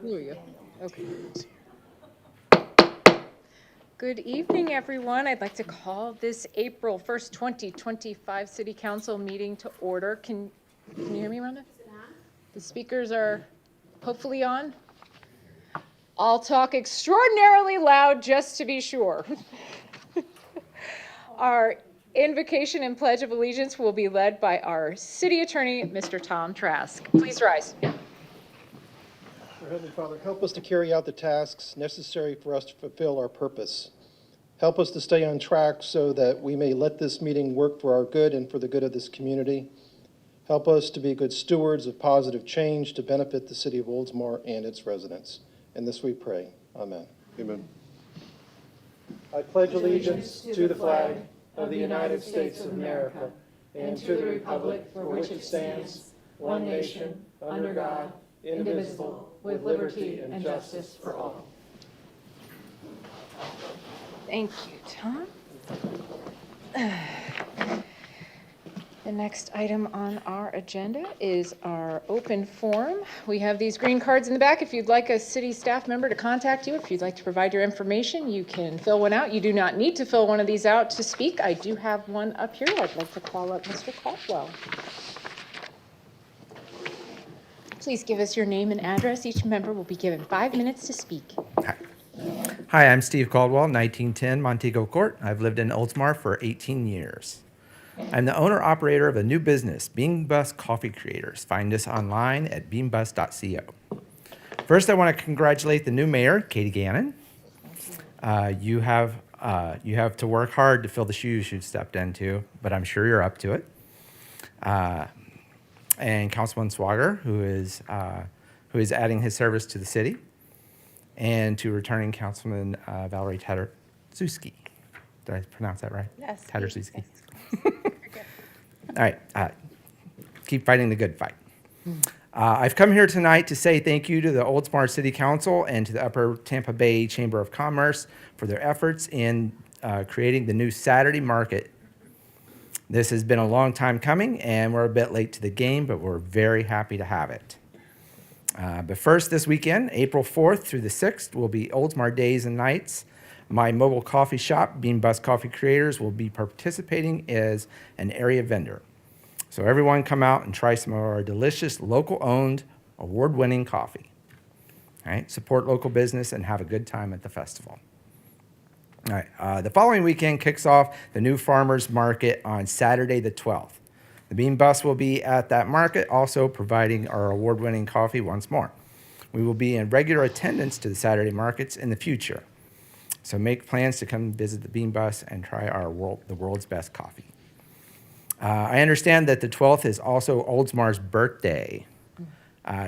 There we go. Okay. Good evening, everyone. I'd like to call this April 1st, 2025 City Council meeting to order. Can you hear me, Rhonda? The speakers are hopefully on. I'll talk extraordinarily loud just to be sure. Our invocation and pledge of allegiance will be led by our city attorney, Mr. Tom Trask. Please rise. Our Heavenly Father, help us to carry out the tasks necessary for us to fulfill our purpose. Help us to stay on track so that we may let this meeting work for our good and for the good of this community. Help us to be good stewards of positive change to benefit the city of Oldsmar and its residents. And this we pray. Amen. Amen. I pledge allegiance to the flag of the United States of America and to the republic for which it stands, one nation, under God, indivisible, with liberty and justice for all. Thank you, Tom. The next item on our agenda is our open forum. We have these green cards in the back. If you'd like a city staff member to contact you, if you'd like to provide your information, you can fill one out. You do not need to fill one of these out to speak. I do have one up here. I'd like to call up Mr. Caldwell. Please give us your name and address. Each member will be given 5 minutes to speak. Hi, I'm Steve Caldwell, 1910 Montego Court. I've lived in Oldsmar for 18 years. I'm the owner-operator of a new business, Bean Bus Coffee Creators. Find us online at beanbus.co. First, I want to congratulate the new mayor, Katie Gannon. You have to work hard to fill the shoes you've stepped into, but I'm sure you're up to it. And Councilman Swager, who is adding his service to the city, and to returning Councilman Valerie Tatarczewski. Did I pronounce that right? Yes. Tatarczewski. Yes. All right. Keep fighting the good fight. I've come here tonight to say thank you to the Oldsmar City Council and to the Upper Tampa Bay Chamber of Commerce for their efforts in creating the new Saturday market. This has been a long time coming, and we're a bit late to the game, but we're very happy to have it. But first, this weekend, April 4th through the 6th, will be Oldsmar Days and Nights. My mobile coffee shop, Bean Bus Coffee Creators, will be participating as an area vendor. So everyone come out and try some of our delicious, local-owned, award-winning coffee. All right, support local business and have a good time at the festival. All right, the following weekend kicks off the new farmers market on Saturday the 12th. The Bean Bus will be at that market, also providing our award-winning coffee once more. We will be in regular attendance to the Saturday markets in the future. So make plans to come visit the Bean Bus and try the world's best coffee. I understand that the 12th is also Oldsmar's birthday.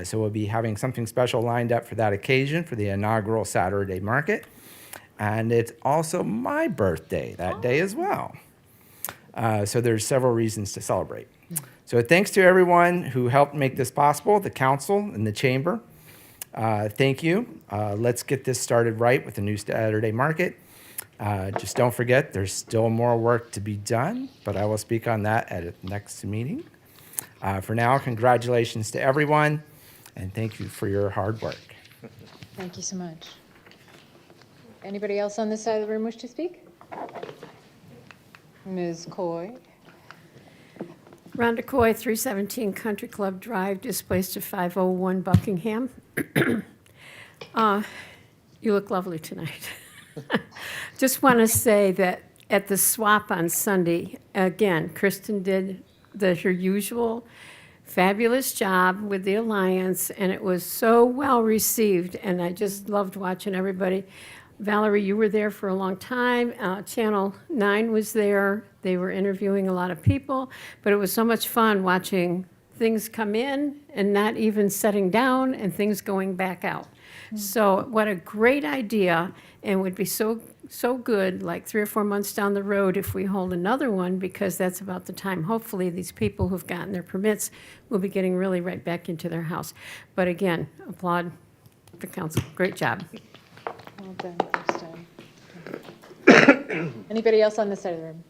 So we'll be having something special lined up for that occasion for the inaugural Saturday market. And it's also my birthday that day as well. So there's several reasons to celebrate. So thanks to everyone who helped make this possible, the council and the chamber. Thank you. Let's get this started right with the new Saturday market. Just don't forget, there's still more work to be done, but I will speak on that at the next meeting. For now, congratulations to everyone, and thank you for your hard work. Thank you so much. Anybody else on this side of the room wish to speak? Ms. Coy. Rhonda Coy, 317 Country Club Drive, displaced to 501 Buckingham. You look lovely tonight. Just want to say that at the swap on Sunday, again, Kristen did her usual fabulous job with the Alliance, and it was so well received, and I just loved watching everybody. Valerie, you were there for a long time. Channel 9 was there. They were interviewing a lot of people, but it was so much fun watching things come in and not even setting down and things going back out. So what a great idea, and would be so good, like 3 or 4 months down the road if we hold another one, because that's about the time, hopefully, these people who've gotten their permits will be getting really right back into their house. But again, applaud the council. Great job. Well done, Kristen. Anybody else on this side of the room?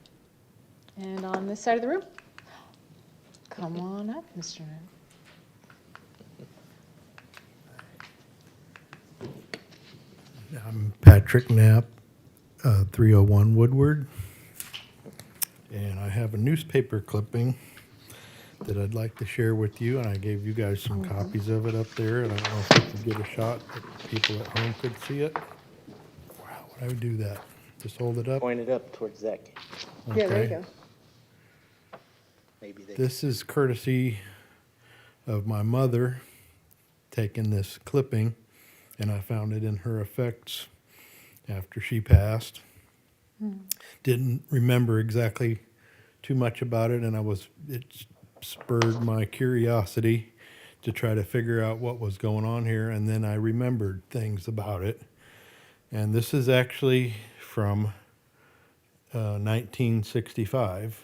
And on this side of the room? Come on up, Mr. I'm Patrick Knapp, 301 Woodward, and I have a newspaper clipping that I'd like to share with you, and I gave you guys some copies of it up there, and I don't know if we can get a shot that people at home could see it. Wow, would I do that? Just hold it up? Point it up towards that. Yeah, there you Okay. go. Maybe they. This is courtesy of my mother taking this clipping, and I found it in her effects after she passed. Didn't remember exactly too much about it, and it spurred my curiosity to try to figure out what was going on here, and then I remembered things about it. And this is actually from 1965.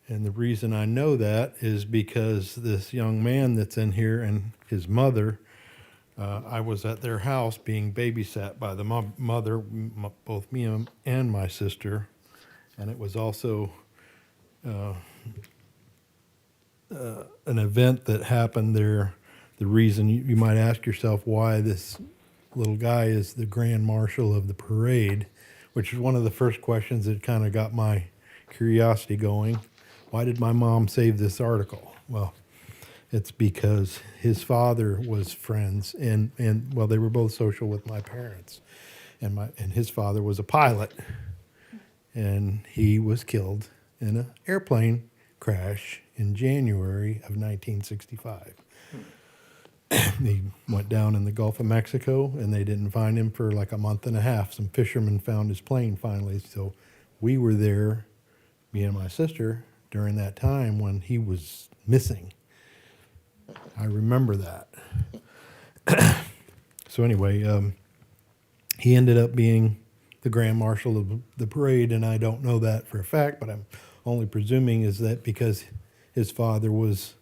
And the reason I know that is because this young man that's in here and his mother, I was at their house being babysat by the mother, both me and my sister. And it was also an event that happened there. The reason you might ask yourself why this little guy is the grand marshal of the parade, which is one of the first questions that kind of got my curiosity going. Why did my mom save this article? Well, it's because his father was friends, and well, they were both social with my parents, and his father was a pilot, and he was killed in an airplane crash in January of 1965. He went down in the Gulf of Mexico, and they didn't find him for like a month and a half. Some fishermen found his plane finally, so we were there, me and my sister, during that time when he was missing. I remember that. So anyway, he ended up being the grand marshal of the parade, and I don't know that for a fact, but I'm only presuming is that because his father was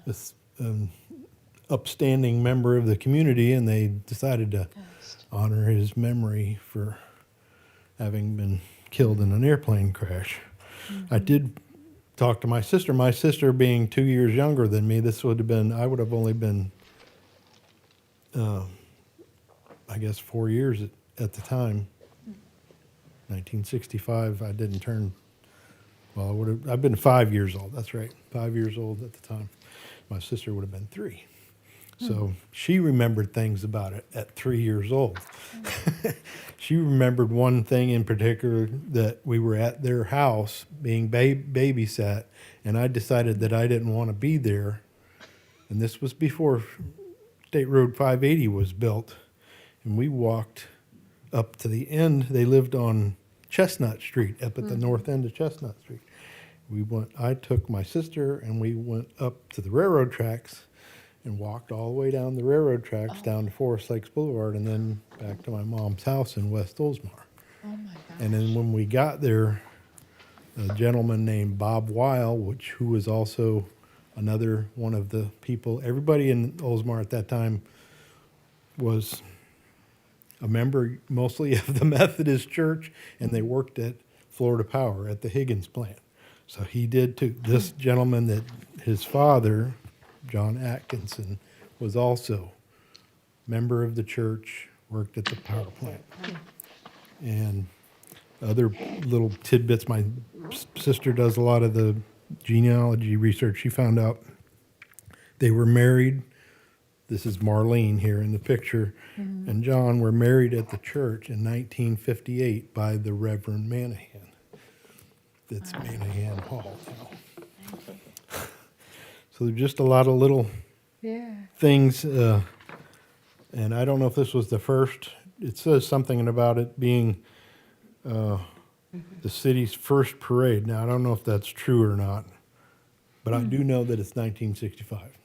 this upstanding member of the community, and they decided to honor his memory for having been killed in an airplane crash. I did talk to my sister. My sister being 2 years younger than me, I would have only been, I guess, 4 years at the time. 1965, I didn't turn, well, I've been 5 years old. That's right, 5 years old at the time. My sister would have been 3. So she remembered things about it at 3 years old. She remembered one thing in particular, that we were at their house being babysat, and I decided that I didn't want to be there. And this was before State Road 580 was built. And we walked up to the end. They lived on Chestnut Street, up at the north end of Chestnut Street. I took my sister, and we went up to the railroad tracks and walked all the way down the railroad tracks down to Forest Lakes Boulevard, and then back to my mom's house in West Oldsmar. Oh my God. And then when we got there, a gentleman named Bob Weil, who was also another one of the people, everybody in Oldsmar at that time was a member mostly of the Methodist Church, and they worked at Florida Power at the Higgins plant. So he did too. This gentleman, that his father, John Atkinson, was also member of the church, worked at the power plant. And other little tidbits, my sister does a lot of the genealogy research. She found out they were married. This is Marlene here in the picture. And John were married at the church in 1958 by the Reverend Manahan. That's Manahan Hall now. So there's just a lot of little things, and I don't know if this was the first. It says something about it being the city's first parade. Now, I don't know if that's true or not, but I do know that it's 1965.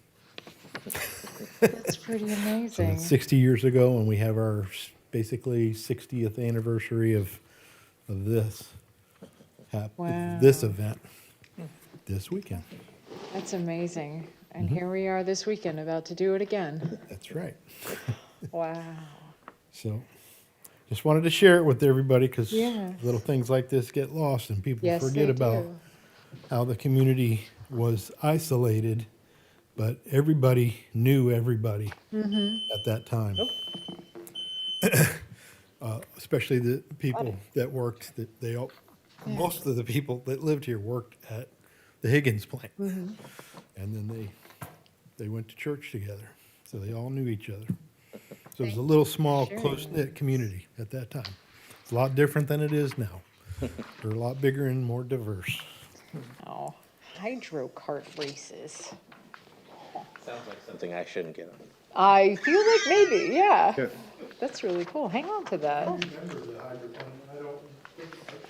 That's pretty So amazing. it's 60 years ago, and we have our basically 60th anniversary of this Wow. this event this weekend. That's amazing. And here we are this weekend about to do it again. That's right. Wow. So just wanted to share it with everybody, because Yes. little things like this get lost, and people Yes, forget they about do. how the community was isolated, but everybody knew everybody at that time. especially the people that worked, that they all, most of the people that lived here worked at the Higgins plant. And then they went to church together, so they all knew each other. So it was a little small, close-knit community at that time. It's a lot different than it is now. They're a lot bigger and more diverse. Oh, hydro cart races. Sounds like something I shouldn't get on. I feel like maybe, yeah. Yeah. That's really cool. Hang on to that. Remember the hydroplane? I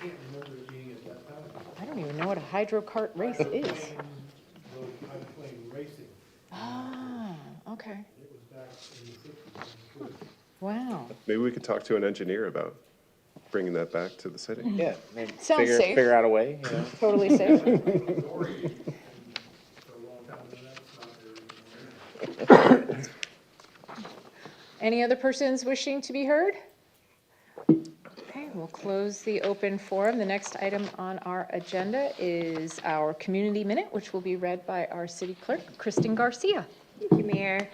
can't remember it being at that time. I don't even know what a hydro cart race is. Hydroplane racing, Ah, okay. it was back in the 60s. Wow. Maybe we could talk to an engineer about bringing that back to the city. Yeah, maybe Sounds figure, safe. figure out a way, you know? Totally safe. For a long time, that's not there anymore. Any other persons wishing to be heard? Okay, we'll close the open forum. The next item on our agenda is our community minute, which will be read by our city clerk, Kristen Garcia. Thank you, Mayor.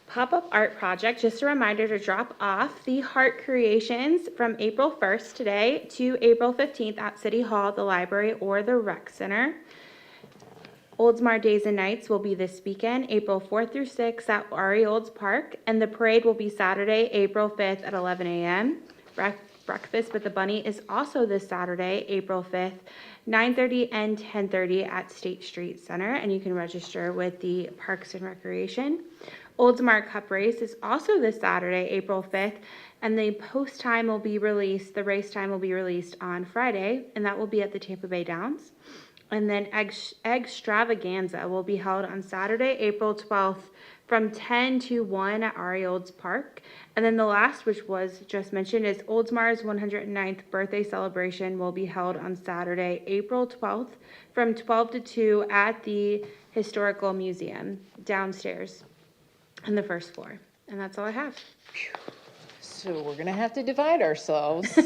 Pop-up art project, just a reminder to drop off the heart creations from April 1st today to April 15th at City Hall, the library, or the rec center. Oldsmar Days and Nights will be this weekend, April 4th through 6th at RE Olds Park, and the parade will be Saturday, April 5th at 11 a.m. Breakfast with the Bunny is also this Saturday, April 5th, 9:30 and 10:30 at State Street Center, and you can register with the Parks and Recreation. Oldsmar Cup Race is also this Saturday, April 5th, and the race time will be released on Friday, and that will be at the Tampa Bay Downs. And then Extravaganza will be held on Saturday, April 12th from 10 to 1 at RE Olds Park. And then the last, which was just mentioned, is Oldsmar's 109th birthday celebration will be held on Saturday, April 12th from 12 to 2 at the Historical Museum downstairs on the first floor. And that's all I have. So we're gonna have to divide ourselves.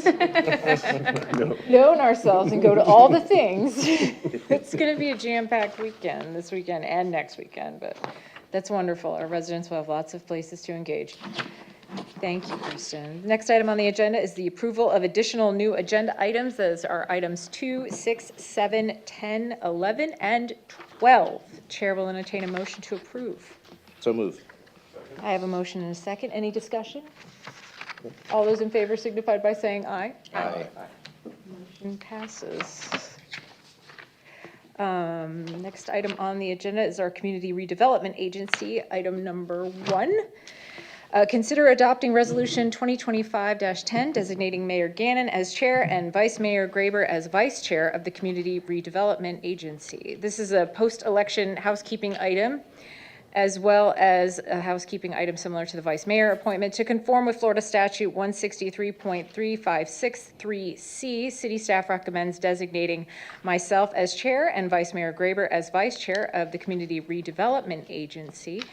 Known ourselves and go to all the things. It's gonna be a jam-packed weekend, this weekend and next weekend, but that's wonderful. Our residents will have lots of places to engage. Thank you, Kristen. Next item on the agenda is the approval of additional new agenda items. Those are items 2, 6, 7, 10, 11, and 12. Chair will entertain a motion to approve. So move. I have a motion and a second. Any discussion? All those in favor signified by saying aye. Aye. Motion passes. Next item on the agenda is our Community Redevelopment Agency, item number 1. Consider adopting Resolution 2025-10, designating Mayor Gannon as chair and Vice Mayor Graber as vice chair of the Community Redevelopment Agency. This is a post-election housekeeping item, as well as a housekeeping item similar to the vice mayor appointment. To conform with Florida Statute 163.3563C, city staff recommends designating myself as chair and Vice Mayor Graber as vice chair of the Community Redevelopment Agency.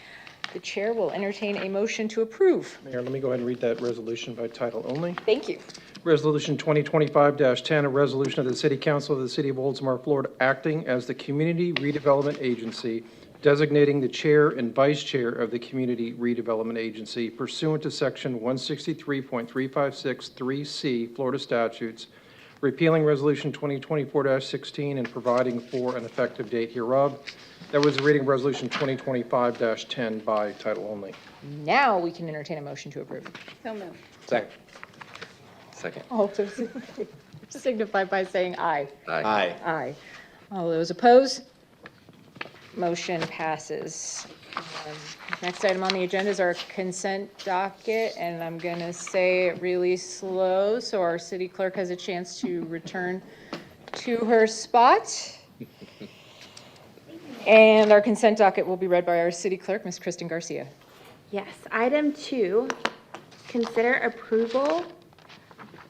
The chair will entertain a motion to approve. Mayor, let me go ahead and read that resolution by title only. Thank you. Resolution 2025-10, a resolution of the City Council of the City of Oldsmar, Florida, acting as the Community Redevelopment Agency, designating the chair and vice chair of the Community Redevelopment Agency pursuant to Section 163.3563C Florida statutes, repealing Resolution 2024-16 and providing for an effective date hereof. That was the reading of Resolution 2025-10 by title only. Now we can entertain a motion to approve. Second. Second. All those in favor signify by saying aye. Aye. Aye. All those opposed? Motion passes. Next item on the agenda is our consent docket, and I'm going to say it really slow so our city clerk has a chance to return to her spot. And our consent docket will be read by our city clerk, Ms. Kristen Garcia. Yes, item 2, consider approval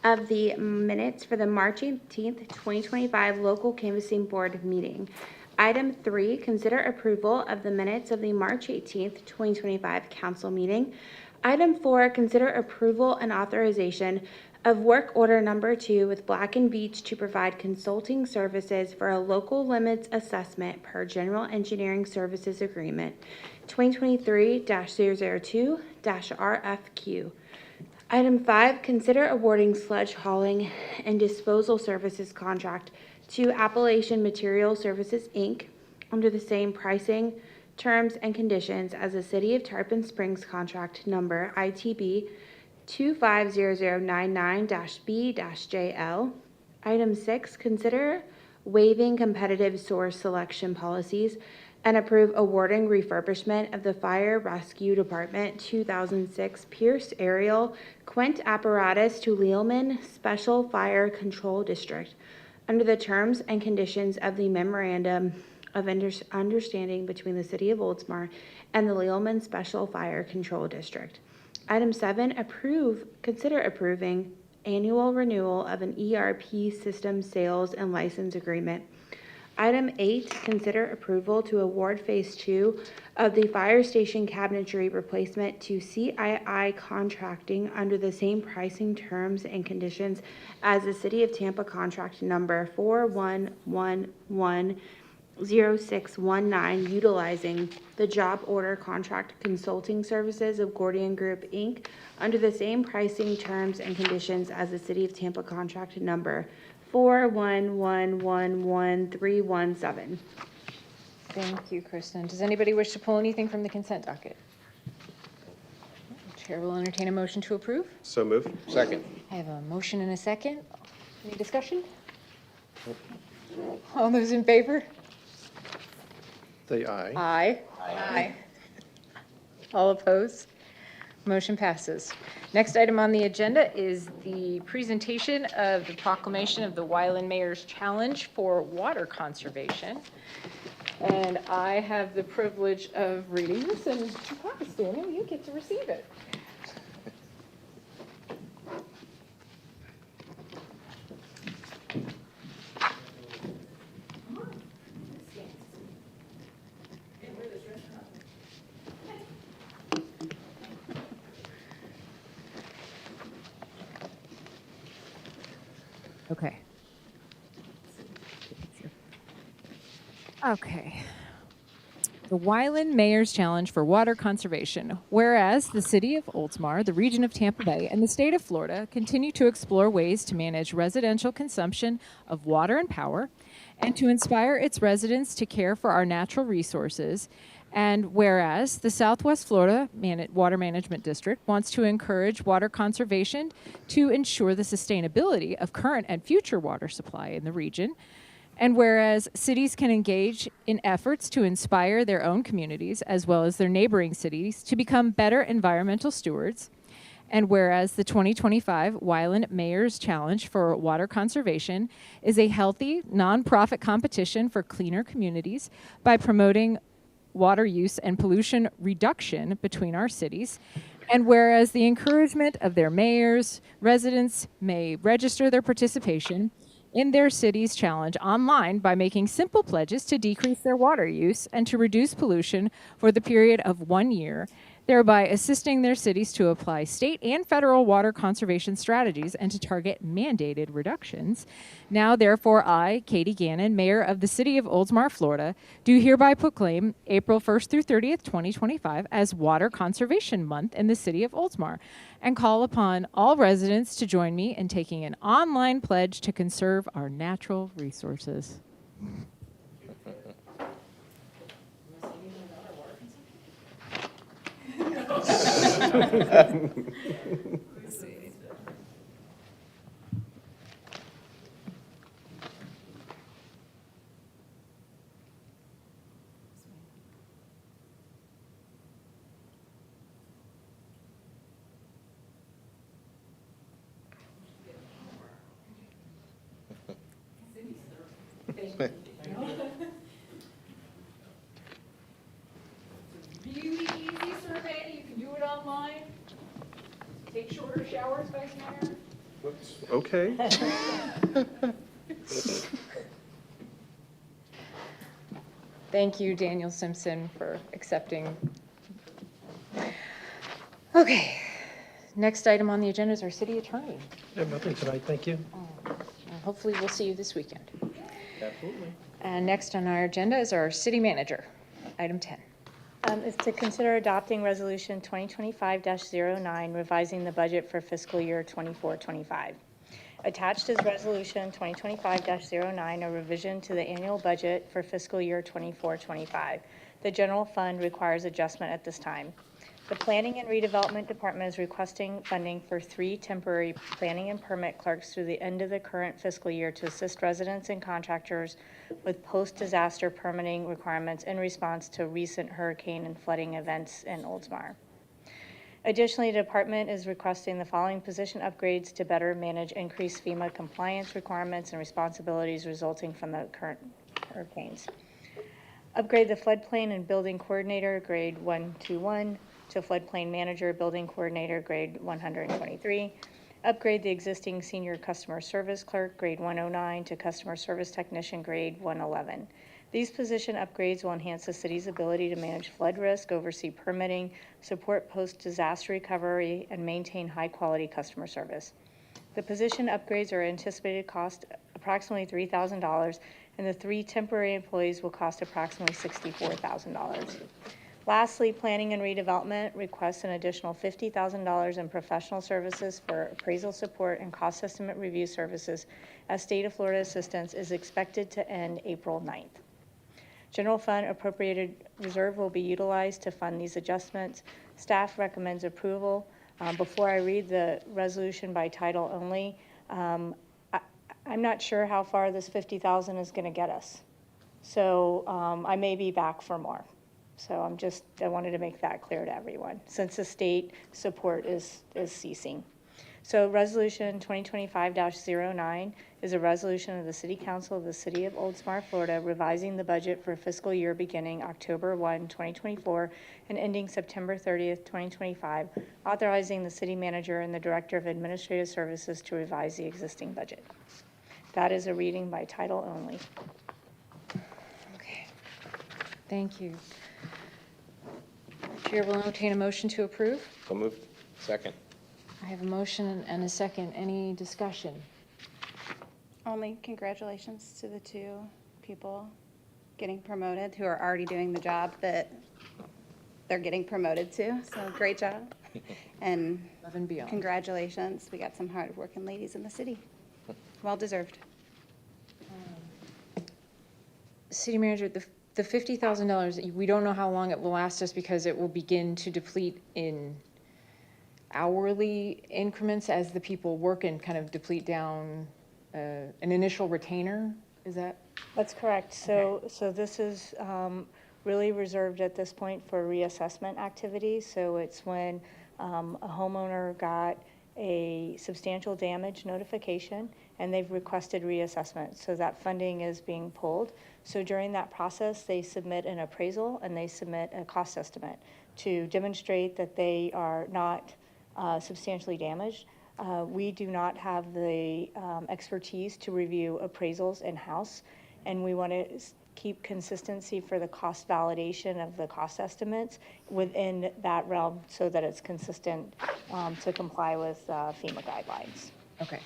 of the minutes for the March 18th, 2025 local canvassing board meeting. Item 3, consider approval of the minutes of the March 18th, 2025 council meeting. Item 4, consider approval and authorization of work order number 2 with Black & Beach to provide consulting services for a local limits assessment per general engineering services agreement 2023-002-RFQ. Item 5, consider awarding sludge hauling and disposal services contract to Appalachian Material Services, Inc. under the same pricing, terms, and conditions as the City of Tarpon Springs contract number ITB 250099-B-JL. Item 6, consider waiving competitive source selection policies and approve awarding refurbishment of the Fire Rescue Department 2006 Pierce Aerial Quint apparatus to Lealman Special Fire Control District under the terms and conditions of the memorandum of understanding between the City of Oldsmar and the Lealman Special Fire Control District. Item 7, consider approving annual renewal of an ERP system sales and license agreement. Item 8, consider approval to award Phase 2 of the fire station cabinetry replacement to CII Contracting under the same pricing terms and conditions as the City of Tampa contract number 41110619, utilizing the job order contract consulting services of Gordian Group, Inc. under the same pricing terms and conditions as the City of Tampa contract number 41111317. Thank you, Kristen. Does anybody wish to pull anything from the consent docket? Chair will entertain a motion to approve. So moved. Second. I have a motion and a second. Any discussion? All those in favor? Say aye. Aye. Aye. All opposed? Motion passes. Next item on the agenda is the presentation of the proclamation of the Wyland Mayor's Challenge for Water Conservation. And I have the privilege of reading this, and Daniel, you get to receive it. Okay. Okay. The Wyland Mayor's Challenge for Water Conservation. Whereas the City of Oldsmar, the region of Tampa Bay, and the state of Florida continue to explore ways to manage residential consumption of water and power, and to inspire its residents to care for our natural resources. And whereas the Southwest Florida Water Management District wants to encourage water conservation to ensure the sustainability of current and future water supply in the region. And whereas cities can engage in efforts to inspire their own communities as well as their neighboring cities to become better environmental stewards. And whereas the 2025 Wyland Mayor's Challenge for Water Conservation is a healthy, nonprofit competition for cleaner communities by promoting water use and pollution reduction between our cities. And whereas the encouragement of their mayors, residents may register their participation in their city's challenge online by making simple pledges to decrease their water use and to reduce pollution for the period of 1 year, thereby assisting their cities to apply state and federal water conservation strategies and to target mandated reductions. Now, therefore, I, Katie Gannon, Mayor of the City of Oldsmar, Florida, do hereby proclaim April 1st through 30th, 2025 as Water Conservation Month in the City of Oldsmar, and call upon all residents to join me in taking an online pledge to conserve our natural resources. Really easy survey, you can do it online. Take shorter showers, Vice Mayor. Okay. Thank you, Daniel Simpson, for accepting. Okay, next item on the agenda is our city attorney. I have nothing tonight, thank you. Hopefully, we'll see you this weekend. Absolutely. And next on our agenda is our city manager, item 10. Is to consider adopting Resolution 2025-09, revising the budget for fiscal year 24-25. Attached is Resolution 2025-09, a revision to the annual budget for fiscal year 24-25. The general fund requires adjustment at this time. The Planning and Redevelopment Department is requesting funding for 3 temporary planning and permit clerks through the end of the current fiscal year to assist residents and contractors with post-disaster permitting requirements in response to recent hurricane and flooding events in Oldsmar. Additionally, the department is requesting the following position upgrades to better manage increased FEMA compliance requirements and responsibilities resulting from the current hurricanes. Upgrade the floodplain and building coordinator, grade 121, to floodplain manager, building coordinator, grade 123. Upgrade the existing senior customer service clerk, grade 109, to customer service technician, grade 111. These position upgrades will enhance the city's ability to manage flood risk, oversee permitting, support post-disaster recovery, and maintain high-quality customer service. The position upgrades are anticipated to cost approximately $3,000, and the 3 temporary employees will cost approximately $64,000. Lastly, Planning and Redevelopment requests an additional $50,000 in professional services for appraisal support and cost estimate review services as State of Florida assistance is expected to end April 9th. General fund appropriated reserve will be utilized to fund these adjustments. Staff recommends approval. Before I read the resolution by title only, I'm not sure how far this $50,000 is going to get us. So I may be back for more. So I wanted to make that clear to everyone, since the state support is ceasing. So Resolution 2025-09 is a resolution of the City Council of the City of Oldsmar, Florida, revising the budget for fiscal year beginning October 1, 2024, and ending September 30th, 2025, authorizing the city manager and the director of administrative services to revise the existing budget. That is a reading by title only. Okay. Thank you. Chair will entertain a motion to approve. So moved. Second. I have a motion and a second. Any discussion? Only congratulations to the 2 people getting promoted who are already doing the job that they're getting promoted to. So great job. And Above and beyond. congratulations. We got some hard-working ladies in the city. Well deserved. City manager, the $50,000, we don't know how long it will last us because it will begin to deplete in hourly increments as the people work and kind of deplete down an initial retainer. Is that? That's correct. So this is really reserved at this point for reassessment activities. So it's when a homeowner got a substantial damage notification and they've requested reassessment. So that funding is being pulled. So during that process, they submit an appraisal and they submit a cost estimate to demonstrate that they are not substantially damaged. We do not have the expertise to review appraisals in-house, and we want to keep consistency for the cost validation of the cost estimates within that realm so that it's consistent to comply with FEMA guidelines. Okay.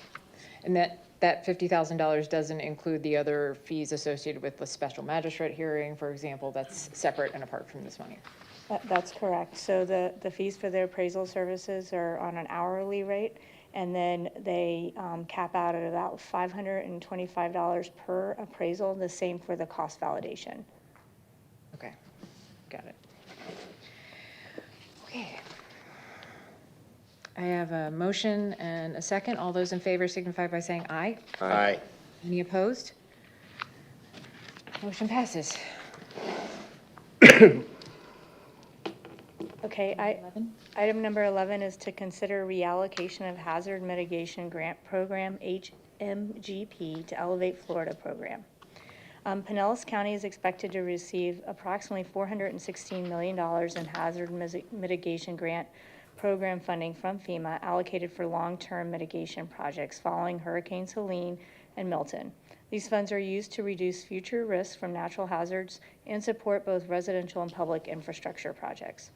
And that $50,000 doesn't include the other fees associated with the special magistrate hearing, for example, that's separate and apart from this money? That's correct. So the fees for the appraisal services are on an hourly rate, and then they cap out at about $525 per appraisal, the same for the cost validation. Okay, got it. Okay. I have a motion and a second. All those in favor signify by saying aye. Aye. Any opposed? Motion passes. Okay, item number 11 is to consider reallocation of hazard mitigation grant program, HMGP, to Elevate Florida program. Pinellas County is expected to receive approximately $416 million in hazard mitigation grant program funding from FEMA allocated for long-term mitigation projects following Hurricanes Helene and Milton. These funds are used to reduce future risks from natural hazards and support both residential and public infrastructure projects.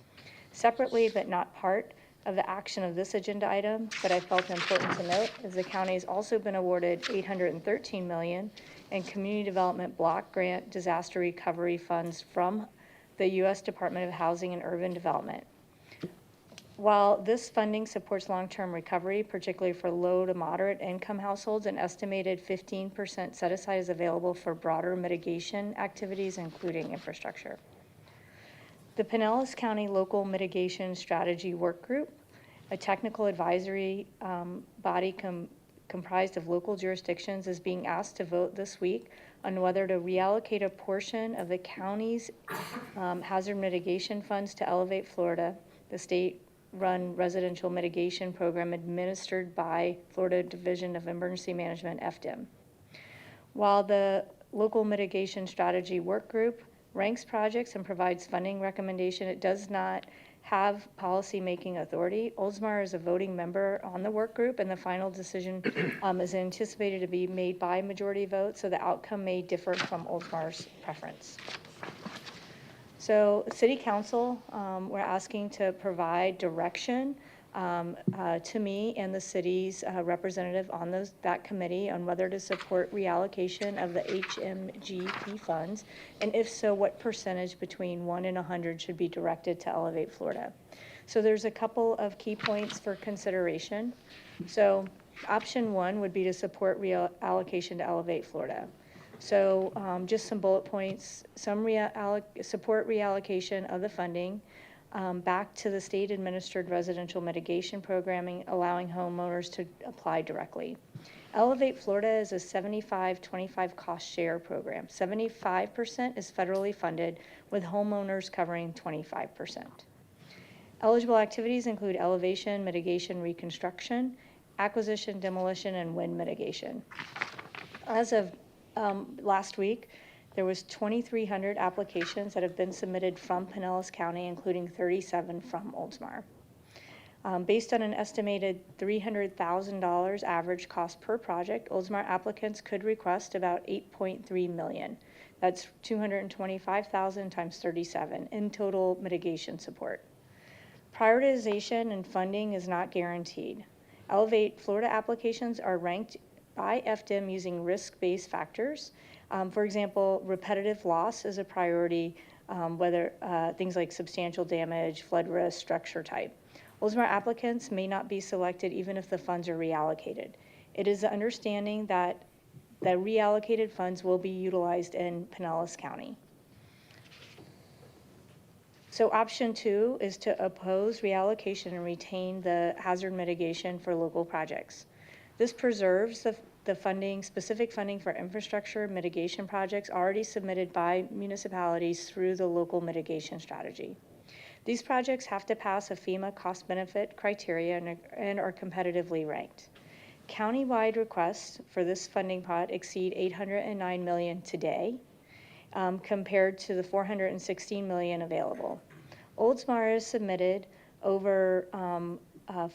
Separately, but not part of the action of this agenda item, but I felt important to note, is the county has also been awarded $813 million in community development block grant disaster recovery funds from the U.S. Department of Housing and Urban Development. While this funding supports long-term recovery, particularly for low to moderate income households, an estimated 15% set aside is available for broader mitigation activities, including infrastructure. The Pinellas County Local Mitigation Strategy Work Group, a technical advisory body comprised of local jurisdictions, is being asked to vote this week on whether to reallocate a portion of the county's hazard mitigation funds to Elevate Florida, the state-run residential mitigation program administered by Florida Division of Emergency Management, FDIM. While the Local Mitigation Strategy Work Group ranks projects and provides funding recommendation, it does not have policy-making authority. Oldsmar is a voting member on the work group, and the final decision is anticipated to be made by majority vote, so the outcome may differ from Oldsmar's preference. So City Council, we're asking to provide direction to me and the city's representative on that committee on whether to support reallocation of the HMGP funds, and if so, what percentage between 1 and 100 should be directed to Elevate Florida. So there's a couple of key points for consideration. So option 1 would be to support reallocation to Elevate Florida. So just some bullet points, support reallocation of the funding back to the state-administered residential mitigation programming, allowing homeowners to apply directly. Elevate Florida is a 75-25 cost share program. 75% is federally funded, with homeowners covering 25%. Eligible activities include elevation, mitigation, reconstruction, acquisition, demolition, and wind mitigation. As of last week, there was 2,300 applications that have been submitted from Pinellas County, including 37 from Oldsmar. Based on an estimated $300,000 average cost per project, Oldsmar applicants could request about $8.3 million. That's $225,000 times 37 in total mitigation support. Prioritization and funding is not guaranteed. Elevate Florida applications are ranked by FDIM using risk-based factors. For example, repetitive loss is a priority, whether things like substantial damage, flood risk, structure type. Oldsmar applicants may not be selected even if the funds are reallocated. It is the understanding that the reallocated funds will be utilized in Pinellas County. So option 2 is to oppose reallocation and retain the hazard mitigation for local projects. This preserves the funding, specific funding for infrastructure mitigation projects already submitted by municipalities through the local mitigation strategy. These projects have to pass a FEMA cost-benefit criteria and are competitively ranked. Countywide requests for this funding pot exceed $809 million today, compared to the $416 million available. Oldsmar has submitted over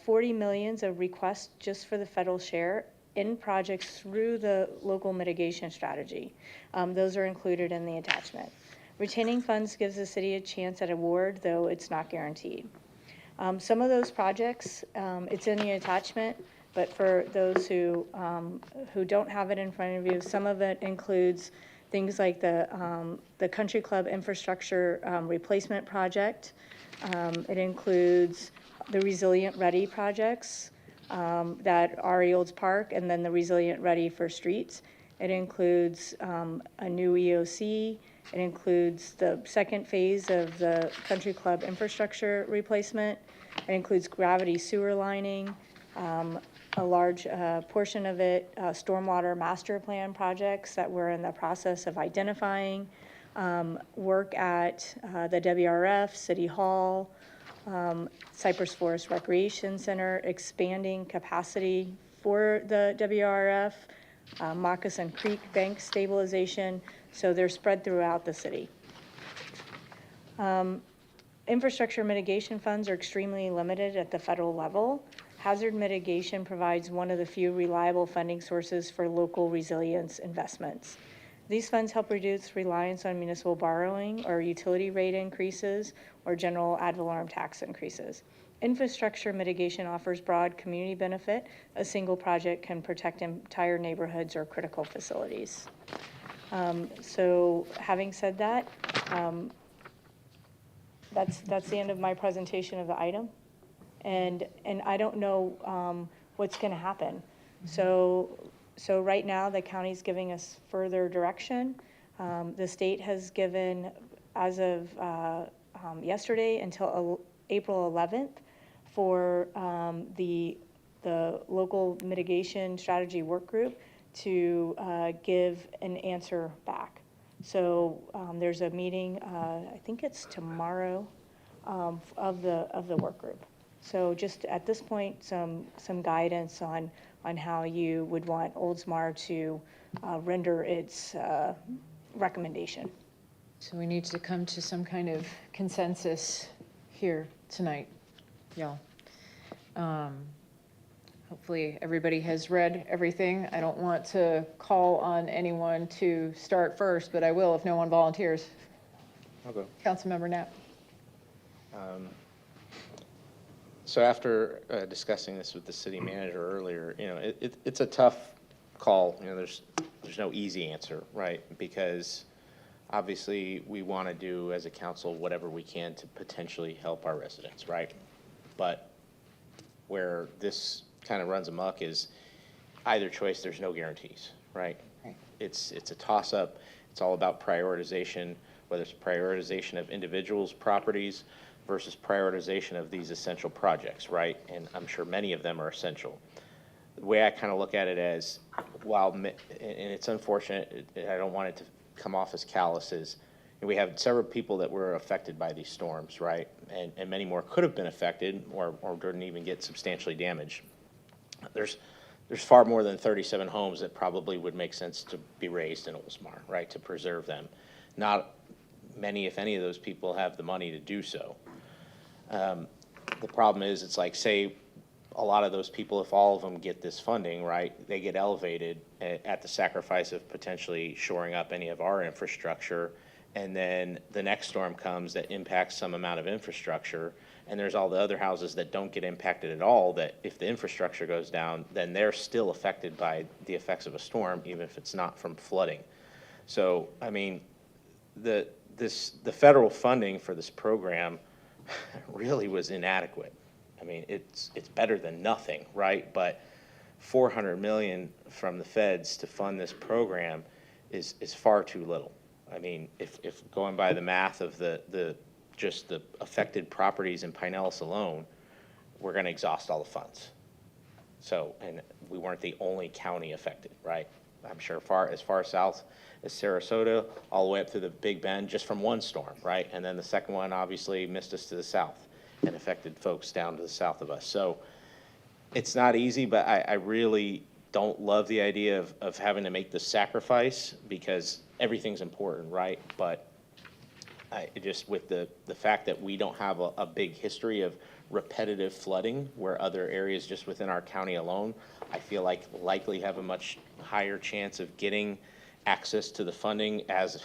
40 million of requests just for the federal share in projects through the local mitigation strategy. Those are included in the attachment. Retaining funds gives the city a chance at award, though it's not guaranteed. Some of those projects, it's in the attachment, but for those who don't have it in front of you, some of it includes things like the Country Club infrastructure replacement project. It includes the Resilient Ready projects that are Olds Park, and then the Resilient Ready for streets. It includes a new EOC. It includes the second phase of the Country Club infrastructure replacement. It includes gravity sewer lining, a large portion of it, stormwater master plan projects that we're in the process of identifying, work at the WRF, City Hall, Cypress Forest Recreation Center, expanding capacity for the WRF, Moccasin Creek bank stabilization, so they're spread throughout the city. Infrastructure mitigation funds are extremely limited at the federal level. Hazard mitigation provides one of the few reliable funding sources for local resilience investments. These funds help reduce reliance on municipal borrowing or utility rate increases or general ad valorem tax increases. Infrastructure mitigation offers broad community benefit. A single project can protect entire neighborhoods or critical facilities. So having said that, that's the end of my presentation of the item. And I don't know what's going to happen. So right now, the county's giving us further direction. The state has given, as of yesterday, until April 11th for the local mitigation strategy work group to give an answer back. So there's a meeting, I think it's tomorrow, of the work group. So just at this point, some guidance on how you would want Oldsmar to render its recommendation. So we need to come to some kind of consensus here tonight, y'all. Hopefully, everybody has read everything. I don't want to call on anyone to start first, but I will if no one volunteers. I'll go. Councilmember Knapp. So after discussing this with the city manager earlier, you know, it's a tough call. You know, there's no easy answer, right? Because obviously we want to do as a council whatever we can to potentially help our residents, right? But where this kind of runs amok is either choice, there's no guarantees, right? It's a toss-up. It's all about prioritization, whether it's prioritization of individuals' properties versus prioritization of these essential projects, right? And I'm sure many of them are essential. The way I kind of look at it as, while, and it's unfortunate, I don't want it to come off as callous, is we have several people that were affected by these storms, right? And many more could have been affected or didn't even get substantially damaged. There's far more than 37 homes that probably would make sense to be raised in Oldsmar, right, to preserve them. Not many, if any, of those people have the money to do so. The problem is, it's like, say, a lot of those people, if all of them get this funding, right, they get elevated at the sacrifice of potentially shoring up any of our infrastructure, and then the next storm comes that impacts some amount of infrastructure, and there's all the other houses that don't get impacted at all, that if the infrastructure goes down, then they're still affected by the effects of a storm, even if it's not from flooding. So, I mean, the federal funding for this program really was inadequate. I mean, it's better than nothing, right? But $400 million from the feds to fund this program is far too little. I mean, if going by the math of just the affected properties in Pinellas alone, we're going to exhaust all the funds. So, and we weren't the only county affected, right? I'm sure as far south as Sarasota, all the way up to the Big Bend, just from one storm, right? And then the second one obviously missed us to the south and affected folks down to the south of us. So it's not easy, but I really don't love the idea of having to make the sacrifice, because everything's important, right? But just with the fact that we don't have a big history of repetitive flooding, where other areas just within our county alone, I feel like likely have a much higher chance of getting access to the funding as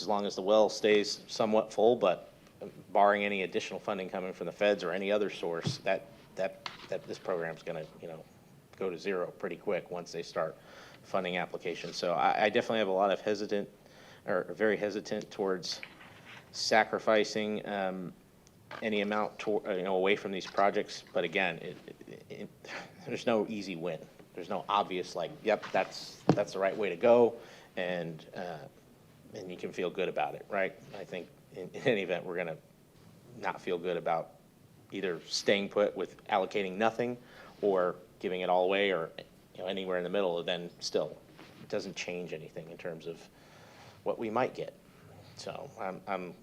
long as the well stays somewhat full, but barring any additional funding coming from the feds or any other source, that this program's going to, you know, go to zero pretty quick once they start funding applications. So I definitely have a lot of very hesitant towards sacrificing any amount away from these projects. But again, there's no easy win. There's no obvious, like, yep, that's the right way to go, and you can feel good about it, right? I think in any event, we're going to not feel good about either staying put with allocating nothing or giving it all away, or anywhere in the middle. Then still, it doesn't change anything in terms of what we might get. So I'm